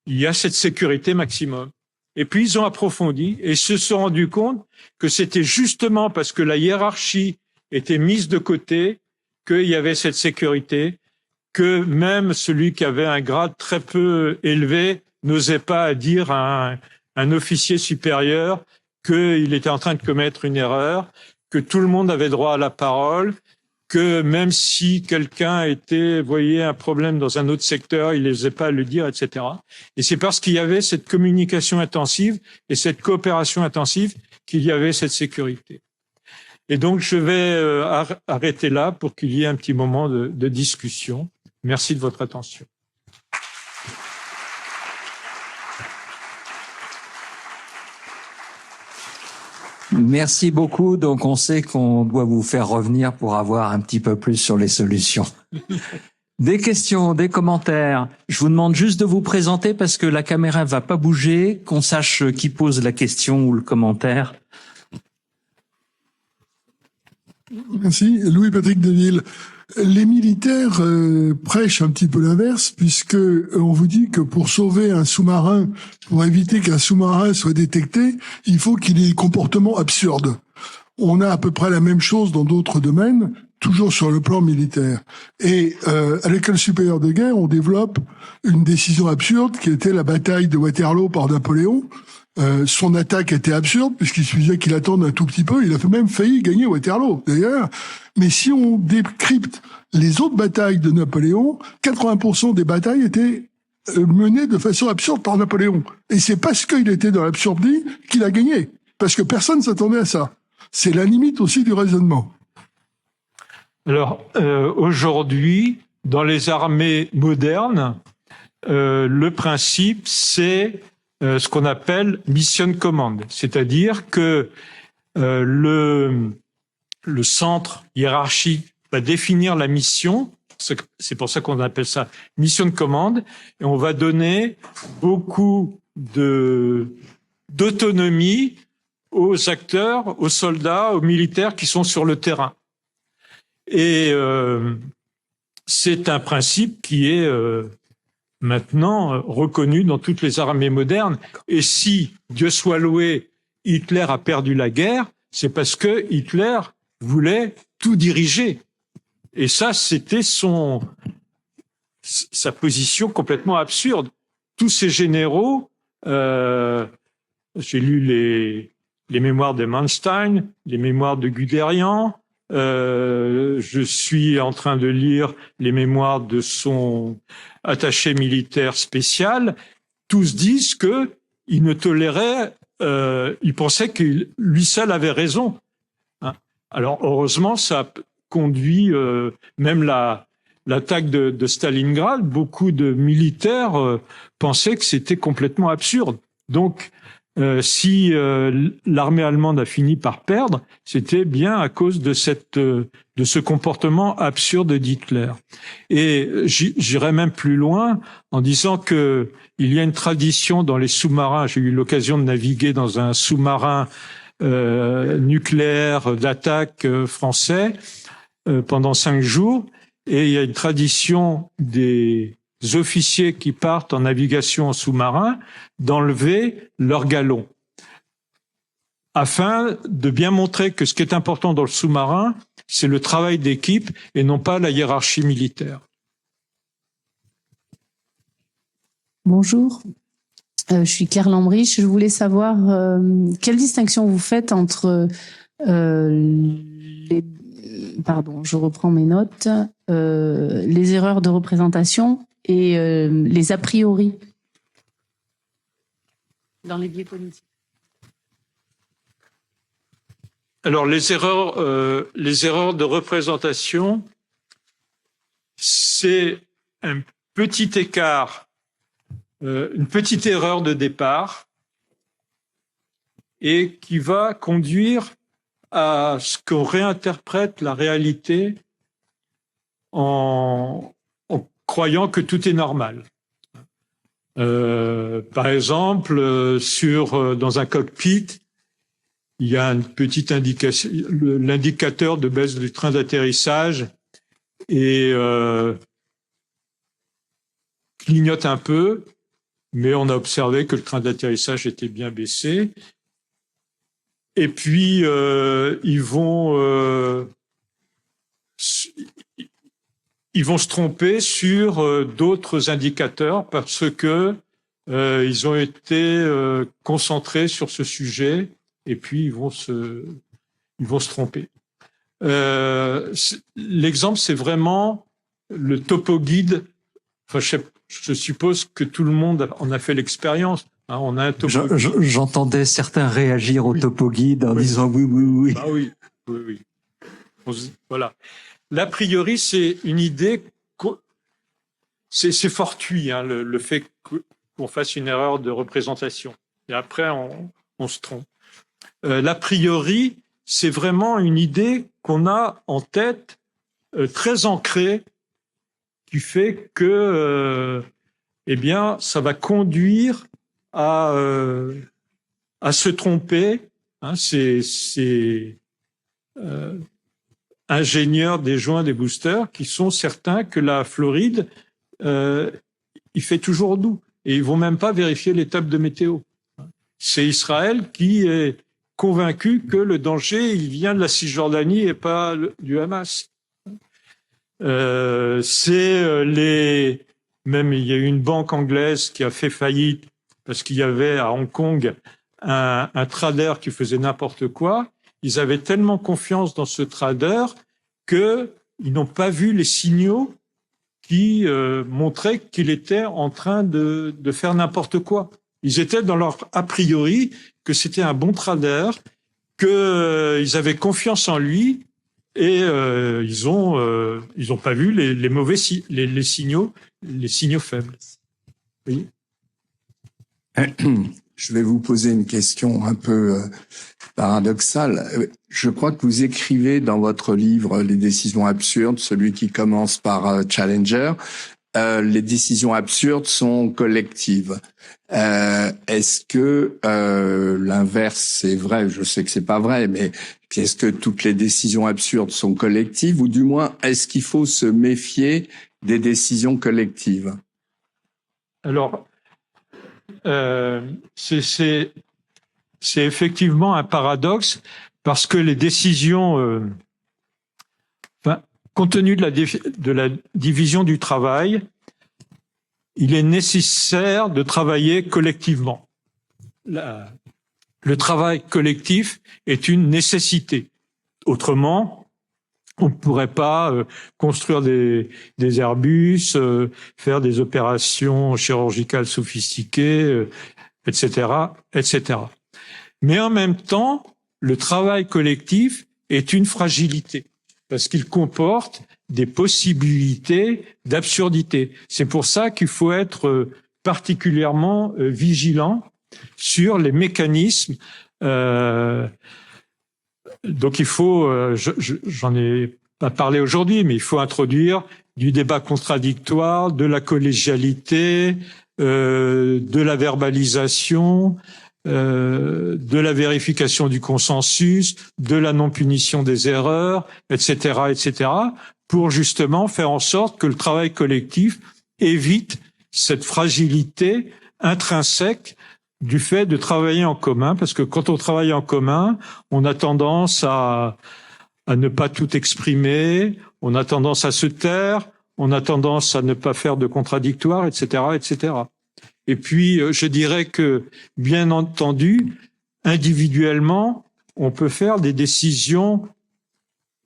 il y a cette sécurité maximum. Et puis, ils ont approfondi et se sont rendus compte que c'était justement parce que la hiérarchie était mise de côté qu'il y avait cette sécurité, que même celui qui avait un grade très peu élevé n'osait pas dire à un officier supérieur qu'il était en train de commettre une erreur, que tout le monde avait droit à la parole, que même si quelqu'un voyait un problème dans un autre secteur, il n'osait pas le dire, etc. Et c'est parce qu'il y avait cette communication intensive et cette coopération intensive qu'il y avait cette sécurité. Et donc, je vais arrêter là pour qu'il y ait un petit moment de discussion. Merci de votre attention. Merci beaucoup. Donc, on sait qu'on doit vous faire revenir pour avoir un petit peu plus sur les solutions. Des questions, des commentaires. Je vous demande juste de vous présenter parce que la caméra va pas bouger, qu'on sache qui pose la question ou le commentaire. Merci. Louis-Patrick Deville. Les militaires prêchent un petit peu l'inverse, puisque on vous dit que pour sauver un sous-marin, pour éviter qu'un sous-marin soit détecté, il faut qu'il ait des comportements absurdes. On a à peu près la même chose dans d'autres domaines, toujours sur le plan militaire. Et à l'École supérieure de guerre, on développe une décision absurde qui était la bataille de Waterloo par Napoléon. Son attaque était absurde puisqu'il suffisait qu'il attende un tout petit peu. Il a même failli gagner Waterloo, d'ailleurs. Mais si on décrypte les autres batailles de Napoléon, 80% des batailles étaient menées de façon absurde par Napoléon. Et c'est parce qu'il était dans l'absurdité qu'il a gagné. Parce que personne ne s'attendait à ça. C'est la limite aussi du raisonnement. Alors, aujourd'hui, dans les armées modernes, le principe, c'est ce qu'on appelle mission command, c'est-à-dire que le centre hiérarchique va définir la mission, c'est pour ça qu'on appelle ça mission de commande, et on va donner beaucoup d'autonomie aux acteurs, aux soldats, aux militaires qui sont sur le terrain. Et c'est un principe qui est maintenant reconnu dans toutes les armées modernes. Et si, Dieu soit loué, Hitler a perdu la guerre, c'est parce que Hitler voulait tout diriger. Et ça, c'était sa position complètement absurde. Tous ces généraux, j'ai lu les mémoires de Manstein, les mémoires de Guderian, Je suis en train de lire les mémoires de son attaché militaire spécial. Tous disent que il ne tolérait, il pensait que lui seul avait raison. Hein. Alors heureusement, ça a conduit même l'attaque de Stalingrad. Beaucoup de militaires pensaient que c'était complètement absurde. Donc si l'armée allemande a fini par perdre, c'était bien à cause de ce comportement absurde d'Hitler. Et j'irais même plus loin en disant que il y a une tradition dans les sous-marins. J'ai eu l'occasion de naviguer dans un sous-marin nucléaire d'attaque français pendant 5 jours, et il y a une tradition des officiers qui partent en navigation en sous-marin d'enlever leur galon, afin de bien montrer que ce qui est important dans le sous-marin, c'est le travail d'équipe et non pas la hiérarchie militaire. Bonjour, je suis Claire Lambrich. Je voulais savoir quelle distinction vous faites entre je reprends mes notes, les erreurs de représentation et les a priori dans les biais cognitifs. Alors les erreurs de représentation, c'est un petit écart, une petite erreur de départ, et qui va conduire à ce qu'on réinterprète la réalité en croyant que tout est normal. Par exemple, dans un cockpit, il y a une petite indication, l'indicateur de baisse du train d'atterrissage et clignote un peu, mais on a observé que le train d'atterrissage était bien baissé. Et puis ils vont se tromper sur d'autres indicateurs parce que ils ont été concentrés sur ce sujet, et puis ils vont se tromper. L'exemple, c'est vraiment le topo guide. Enfin, je suppose que tout le monde en a fait l'expérience. Hein, on a un topo guide. J'entendais certains réagir au topo guide en disant oui. Ah oui. Voilà. L'a priori, c'est une idée, c'est fortuit, hein, le fait qu'on fasse une erreur de représentation. Et après, on se trompe. L'a priori, c'est vraiment une idée qu'on a en tête, très ancrée, qui fait que, ça va conduire à se tromper. Hein, c'est ingénieurs des joints des boosters qui sont certains que la Floride, il fait toujours doux, et ils vont même pas vérifier l'étape de météo. C'est Israël qui est convaincu que le danger, il vient de la Cisjordanie et pas du Hamas. Même il y a eu une banque anglaise qui a fait faillite parce qu'il y avait à Hong Kong un trader qui faisait n'importe quoi. Ils avaient tellement confiance dans ce trader qu'ils n'ont pas vu les signaux qui montraient qu'il était en train de faire n'importe quoi. Ils étaient dans leur a priori que c'était un bon trader, qu'ils avaient confiance en lui, et ils ont pas vu les mauvais les signaux faibles. Oui. Je vais vous poser une question un peu paradoxale. Je crois que vous écrivez dans votre livre Les décisions absurdes, celui qui commence par Challenger, les décisions absurdes sont collectives. Est-ce que l'inverse c'est vrai? Je sais que c'est pas vrai, mais est-ce que toutes les décisions absurdes sont collectives, ou du moins est-ce qu'il faut se méfier des décisions collectives? Alors, c'est effectivement un paradoxe, parce que les décisions, compte tenu de la division du travail, il est nécessaire de travailler collectivement. Le travail collectif est une nécessité. Autrement, On ne pourrait pas construire des Airbus, faire des opérations chirurgicales sophistiquées, etc., etc. Mais en même temps, le travail collectif est une fragilité parce qu'il comporte des possibilités d'absurdité. C'est pour ça qu'il faut être particulièrement vigilant sur les mécanismes. Donc il faut, j'en ai pas parlé aujourd'hui, mais il faut introduire du débat contradictoire, de la collégialité, de la verbalisation, de la vérification du consensus, de la non-punition des erreurs, etc., etc., pour justement faire en sorte que le travail collectif évite cette fragilité intrinsèque du fait de travailler en commun, parce que quand on travaille en commun, on a tendance à ne pas tout exprimer, on a tendance à se taire, on a tendance à ne pas faire de contradictoire, etc., etc. Et puis, je dirais que, bien entendu, individuellement, on peut faire des décisions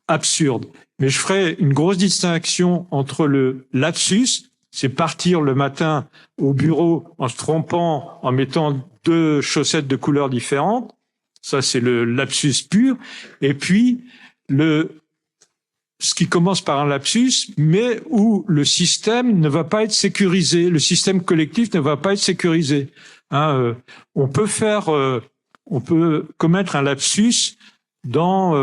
absurdes. Mais je ferai une grosse distinction entre le lapsus, c'est partir le matin au bureau en se trompant, en mettant 2 chaussettes de couleurs différentes. Ça, c'est le lapsus pur. Et puis, ce qui commence par un lapsus, mais où le système ne va pas être sécurisé. Le système collectif ne va pas être sécurisé. On peut commettre un lapsus dans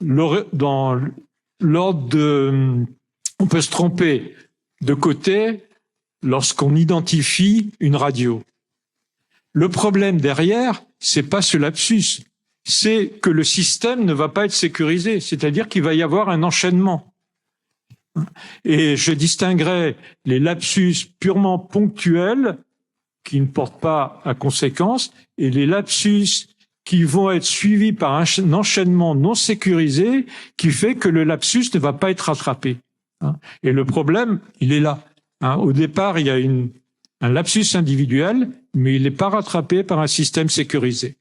l'ordre de, on peut se tromper de côté lorsqu'on identifie une radio. Le problème derrière, c'est pas ce lapsus, c'est que le système ne va pas être sécurisé, c'est-à-dire qu'il va y avoir un enchaînement. Et je distinguerai les lapsus purement ponctuels, qui ne portent pas à conséquence, et les lapsus qui vont être suivis par un enchaînement non sécurisé, qui fait que le lapsus ne va pas être rattrapé. Et le problème, il est là. Au départ, il y a un lapsus individuel, mais il n'est pas rattrapé par un système sécurisé.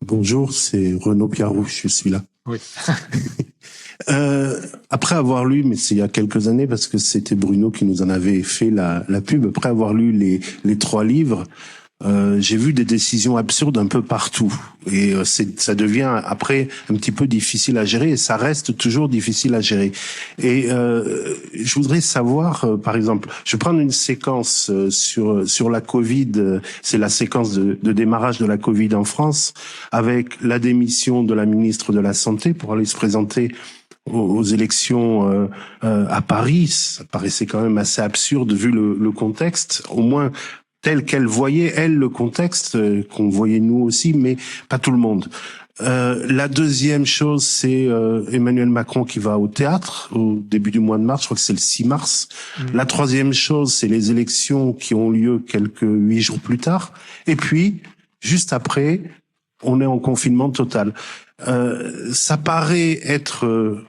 Bonjour, c'est Renaud Piarou, je suis là. Oui. Après avoir lu, mais c'est il y a quelques années, parce que c'était Bruno qui nous en avait fait la pub, après avoir lu les 3 livres, j'ai vu des décisions absurdes un peu partout. Et ça devient après un petit peu difficile à gérer, et ça reste toujours difficile à gérer. Et je voudrais savoir, par exemple, je vais prendre une séquence sur la Covid, c'est la séquence de démarrage de la Covid en France, avec la démission de la ministre de la Santé pour aller se présenter aux élections à Paris. Ça paraissait quand même assez absurde vu le contexte, au moins tel qu'elle voyait, elle, le contexte, qu'on voyait nous aussi, mais pas tout le monde. La deuxième chose, c'est Emmanuel Macron qui va au théâtre au début du mois de mars, je crois que c'est le 6 mars. La troisième chose, c'est les élections qui ont lieu quelques 8 jours plus tard. Et puis, juste après, on est en confinement total. Ça paraît être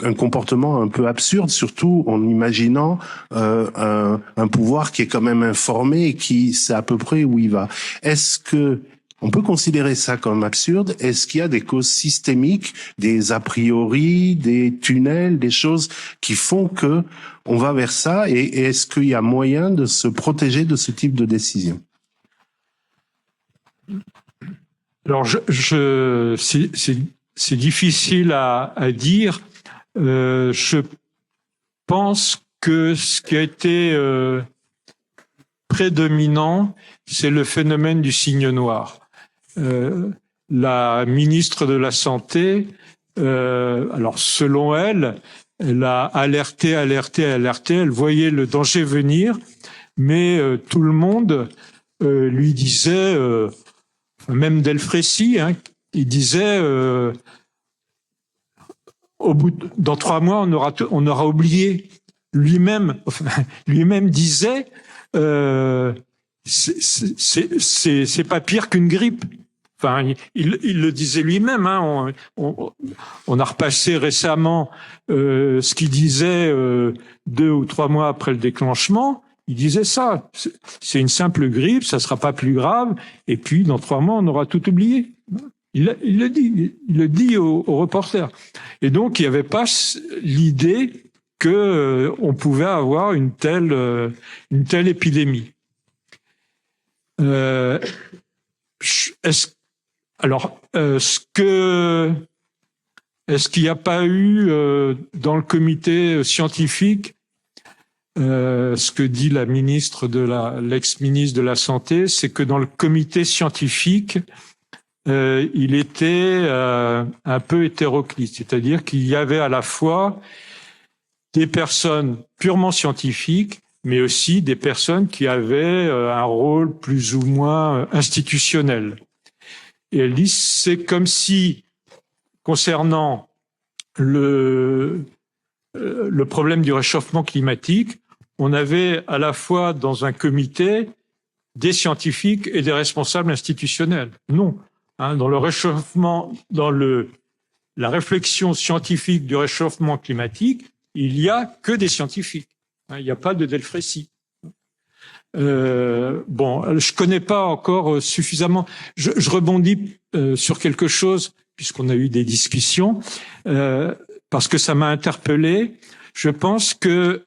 un comportement un peu absurde, surtout en imaginant un pouvoir qui est quand même informé et qui sait à peu près où il va. Est-ce que on peut considérer ça comme absurde? Est-ce qu'il y a des causes systémiques, des a priori, des tunnels, des choses qui font que on va vers ça? Et est-ce qu'il y a moyen de se protéger de ce type de décision? Alors, c'est difficile à dire. Je pense que ce qui a été prédominant, c'est le phénomène du cygne noir. La ministre de la Santé, alors selon elle, elle a alerté, elle voyait le danger venir, mais tout le monde lui disait... même Delfrécy, il disait dans 3 mois on aura oublié. Lui-même disait c'est pas pire qu'une grippe. Enfin, il le disait lui-même. On a repassé récemment ce qu'il disait 2 ou 3 mois après le déclenchement. Il disait ça, c'est une simple grippe, ça sera pas plus grave, et puis dans 3 mois, on aura tout oublié. Il le dit au reporter. Et donc, il n'y avait pas l'idée que on pouvait avoir une telle épidémie. Est-ce qu'il n'y a pas eu dans le comité scientifique ce que dit la ministre l'ex-ministre de la Santé, c'est que dans le comité scientifique, il était un peu hétéroclite, c'est-à-dire qu'il y avait à la fois des personnes purement scientifiques, mais aussi des personnes qui avaient un rôle plus ou moins institutionnel. Et elle dit, c'est comme si, concernant le problème du réchauffement climatique, on avait à la fois dans un comité des scientifiques et des responsables institutionnels. Non. Dans le réchauffement, la réflexion scientifique du réchauffement climatique, il n'y a que des scientifiques. Il n'y a pas de Delfrécy. Je connais pas encore suffisamment. Je rebondis sur quelque chose puisqu'on a eu des discussions parce que ça m'a interpellé. Je pense que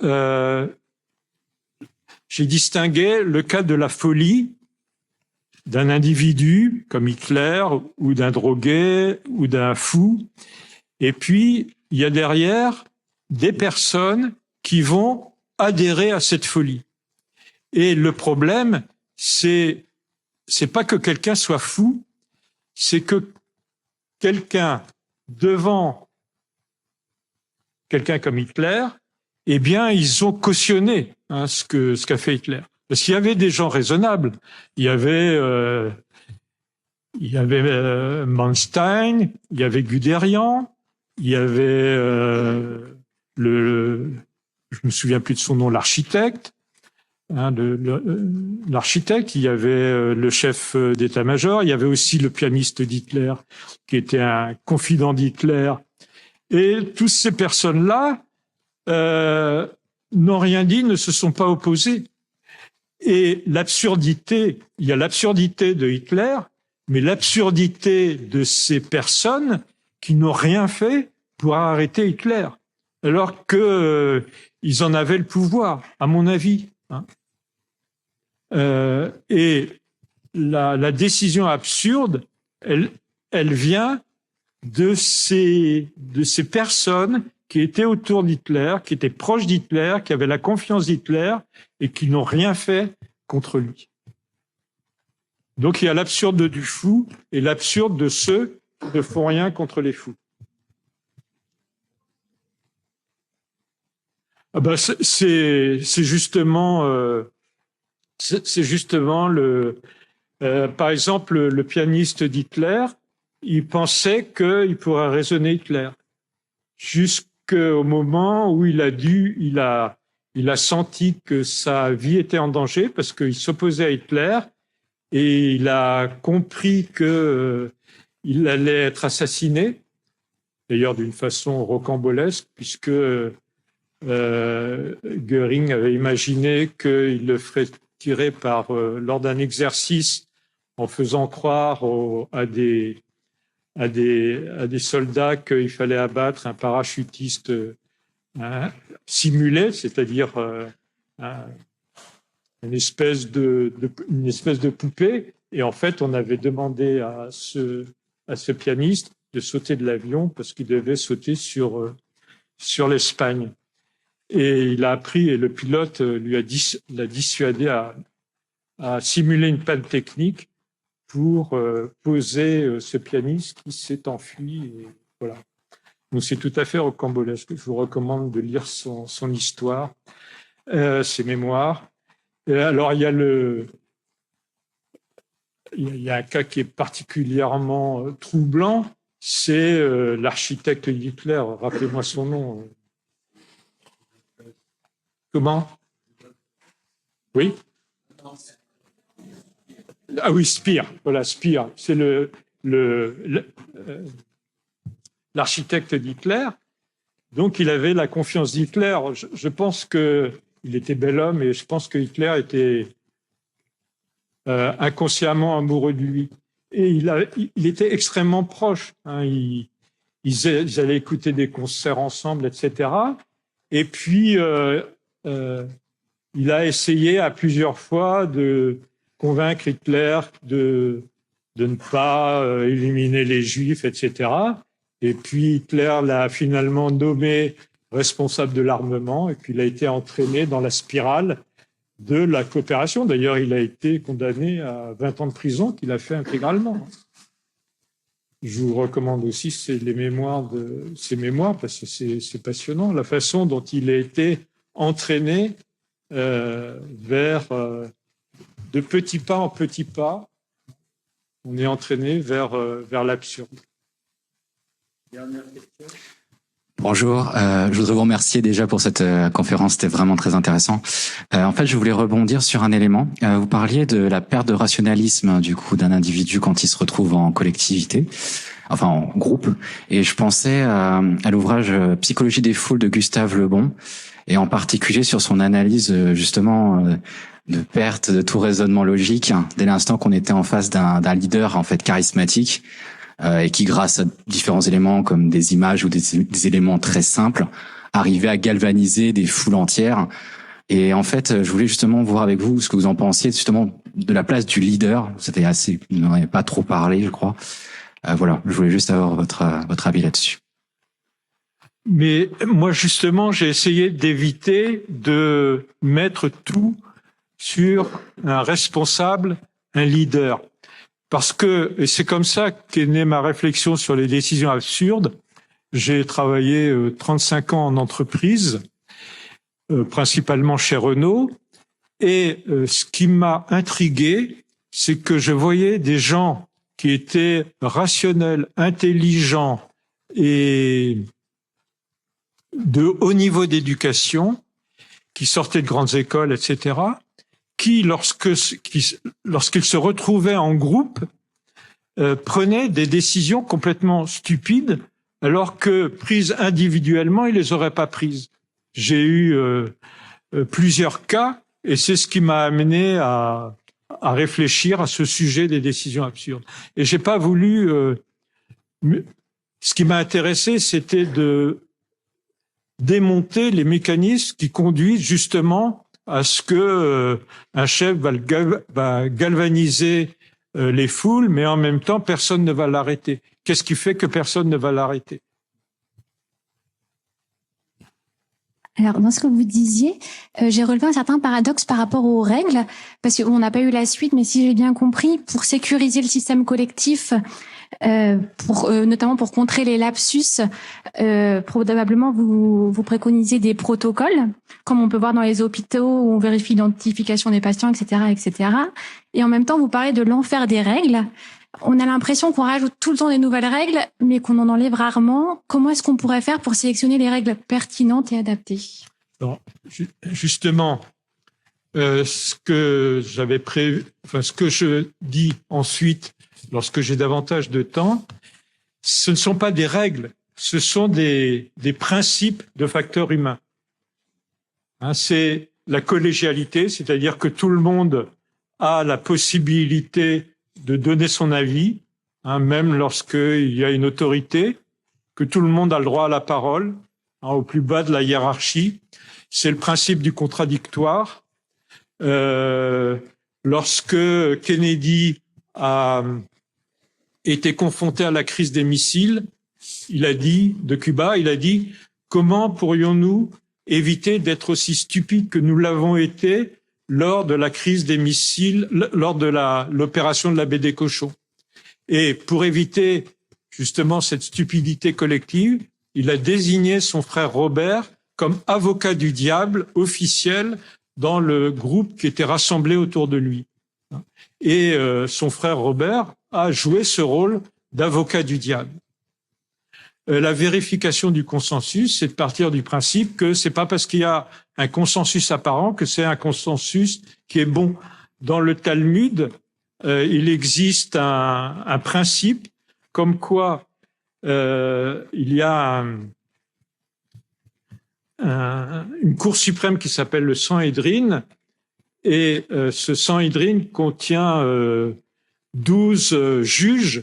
j'ai distingué le cas de la folie d'un individu comme Hitler ou d'un drogué ou d'un fou. Et puis, il y a derrière des personnes qui vont adhérer à cette folie. Et le problème, c'est pas que quelqu'un soit fou, c'est que quelqu'un devant quelqu'un comme Hitler, eh bien, ils ont cautionné ce qu'a fait Hitler. Parce qu'il y avait des gens raisonnables. Il y avait Manstein, il y avait Guderian, il y avait je me souviens plus de son nom, l'architecte. L'architecte, il y avait le chef d'état-major, il y avait aussi le pianiste d'Hitler, qui était un confident d'Hitler. Et toutes ces personnes-là n'ont rien dit, ne se sont pas opposées. Et l'absurdité, il y a l'absurdité de Hitler, mais l'absurdité de ces personnes qui n'ont rien fait pour arrêter Hitler, alors que ils en avaient le pouvoir, à mon avis. Et la décision absurde, elle vient de ces personnes qui étaient autour d'Hitler, qui étaient proches d'Hitler, qui avaient la confiance d'Hitler et qui n'ont rien fait contre lui. Donc il y a l'absurde du fou et l'absurde de ceux qui ne font rien contre les fous. C'est justement par exemple le pianiste d'Hitler, il pensait qu'il pourrait raisonner Hitler jusqu'au moment où il a senti que sa vie était en danger parce qu'il s'opposait à Hitler et il a compris que il allait être assassiné, d'ailleurs d'une façon rocambolesque puisque Göring avait imaginé qu'il le ferait tirer lors d'un exercice en faisant croire à des soldats qu'il fallait abattre un parachutiste simulé, c'est-à-dire une espèce de poupée. Et en fait, on avait demandé à ce pianiste de sauter de l'avion parce qu'il devait sauter sur l'Espagne. Et il a appris, et le pilote l'a dissuadé à simuler une panne technique pour poser ce pianiste qui s'est enfui. Et voilà. Donc c'est tout à fait rocambolesque. Je vous recommande de lire son histoire, ses mémoires. Et alors il y a un cas qui est particulièrement troublant, c'est l'architecte d'Hitler. Rappelez-moi son nom. Comment? Oui? Ah oui, Speer. Voilà, Speer. C'est l'architecte d'Hitler. Donc, il avait la confiance d'Hitler. Je pense qu'il était bel homme et je pense que Hitler était inconsciemment amoureux de lui. et il était extrêmement proche. Hein, ils allaient écouter des concerts ensemble, etc. Et puis, il a essayé à plusieurs fois de convaincre Hitler de ne pas éliminer les Juifs, etc. Et puis Hitler l'a finalement nommé responsable de l'armement, et puis il a été entraîné dans la spirale de la coopération. D'ailleurs, il a été condamné à 20 ans de prison, qu'il a fait intégralement. Je vous recommande aussi ces mémoires, parce que c'est passionnant, la façon dont il a été entraîné vers, de petits pas en petits pas, on est entraîné vers l'absurde. Dernière question. Bonjour, je voudrais vous remercier déjà pour cette conférence, c'était vraiment très intéressant. En fait, je voulais rebondir sur un élément. Vous parliez de la perte de rationalisme du coup d'un individu quand il se retrouve en collectivité, enfin en groupe, et je pensais à l'ouvrage Psychologie des foules de Gustave Le Bon, et en particulier sur son analyse justement de perte de tout raisonnement logique dès l'instant qu'on était en face d'un leader en fait charismatique. Et qui, grâce à différents éléments comme des images ou des éléments très simples, arrivait à galvaniser des foules entières. Et en fait, je voulais justement voir avec vous ce que vous en pensiez justement de la place du leader. C'était assez, vous n'en avez pas trop parlé, je crois. Voilà, je voulais juste avoir votre avis là-dessus. Mais moi, justement, j'ai essayé d'éviter de mettre tout sur un responsable, un leader. Parce que, et c'est comme ça qu'est née ma réflexion sur les décisions absurdes. J'ai travaillé 35 ans en entreprise, principalement chez Renault. Et ce qui m'a intrigué, c'est que je voyais des gens qui étaient rationnels, intelligents et de haut niveau d'éducation, qui sortaient de grandes écoles, etc., qui, lorsqu'ils se retrouvaient en groupe, prenaient des décisions complètement stupides, alors que prises individuellement, ils les auraient pas prises. J'ai eu plusieurs cas, et c'est ce qui m'a amené à réfléchir à ce sujet des décisions absurdes. Et j'ai pas voulu. Ce qui m'a intéressé, c'était de démonter les mécanismes qui conduisent justement à ce que un chef va galvaniser les foules, mais en même temps, personne ne va l'arrêter. Qu'est-ce qui fait que personne ne va l'arrêter? Alors, dans ce que vous disiez, j'ai relevé un certain paradoxe par rapport aux règles, parce qu'on n'a pas eu la suite, mais si j'ai bien compris, pour sécuriser le système collectif, notamment pour contrer les lapsus, probablement vous préconisez des protocoles, comme on peut voir dans les hôpitaux où on vérifie l'identification des patients, etc., etc. Et en même temps, vous parlez de l'enfer des règles. On a l'impression qu'on rajoute tout le temps des nouvelles règles, mais qu'on en enlève rarement. Comment est-ce qu'on pourrait faire pour sélectionner les règles pertinentes et adaptées? Non, justement, ce que j'avais prévu, enfin ce que je dis ensuite, lorsque j'ai davantage de temps, ce ne sont pas des règles, ce sont des principes de facteurs humains. Hein, c'est la collégialité, c'est-à-dire que tout le monde a la possibilité de donner son avis, hein, même lorsqu'il y a une autorité, que tout le monde a le droit à la parole, hein, au plus bas de la hiérarchie. C'est le principe du contradictoire. Lorsque Kennedy a été confronté à la crise des missiles, de Cuba, il a dit « Comment pourrions-nous éviter d'être aussi stupides que nous l'avons été lors de la crise des missiles, lors de l'opération de la baie des Cochons ?» Et pour éviter justement cette stupidité collective, il a désigné son frère Robert comme avocat du diable officiel dans le groupe qui était rassemblé autour de lui. Et son frère Robert a joué ce rôle d'avocat du diable. La vérification du consensus, c'est de partir du principe que c'est pas parce qu'il y a un consensus apparent que c'est un consensus qui est bon. Dans le Talmud, il existe un principe comme quoi il y a une cour suprême qui s'appelle le Sanhédrin, et ce Sanhédrin contient 12 juges,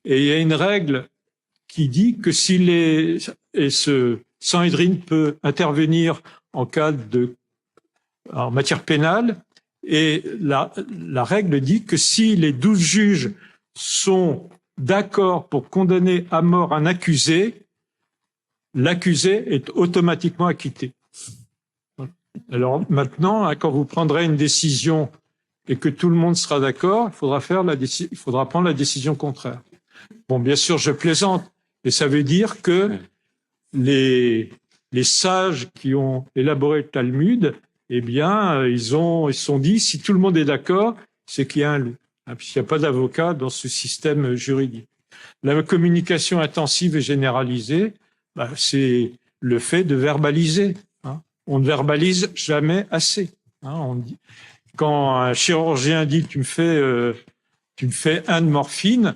et il y a une règle qui dit que ce Sanhédrin peut intervenir en matière pénale, et la règle dit que si les 12 juges sont d'accord pour condamner à mort un accusé, l'accusé est automatiquement acquitté. Alors maintenant, quand vous prendrez une décision et que tout le monde sera d'accord, il faudra prendre la décision contraire. Bon, bien sûr, je plaisante, mais ça veut dire que les sages qui ont élaboré le Talmud, eh bien, ils se sont dit, si tout le monde est d'accord, c'est qu'il y a un loup, puisqu'il n'y a pas d'avocat dans ce système juridique. La communication intensive et généralisée, c'est le fait de verbaliser. On ne verbalise jamais assez. Quand un chirurgien dit tu me fais 1 de morphine,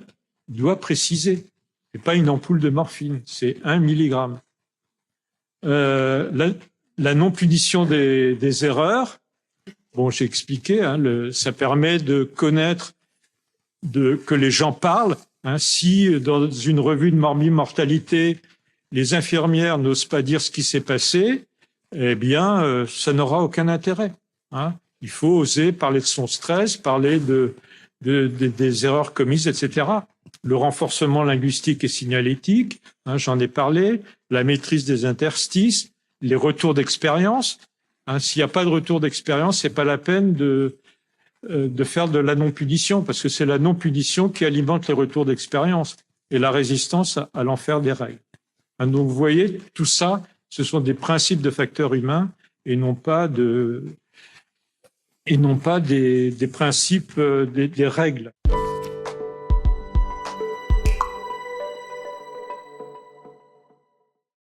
il doit préciser. C'est pas une ampoule de morphine, c'est 1 milligramme. La non-punition des erreurs, bon, j'ai expliqué, ça permet de connaître, que les gens parlent. Si dans une revue de mortalité, les infirmières n'osent pas dire ce qui s'est passé, eh bien, ça n'aura aucun intérêt. Il faut oser parler de son stress, parler des erreurs commises, etc. Le renforcement linguistique et signalétique, j'en ai parlé, la maîtrise des interstices, les retours d'expérience. S'il n'y a pas de retour d'expérience, c'est pas la peine de faire de la non-punition, parce que c'est la non-punition qui alimente les retours d'expérience et la résistance à l'enfer des règles. Donc, vous voyez, tout ça, ce sont des principes de facteurs humains et non pas des principes, des règles.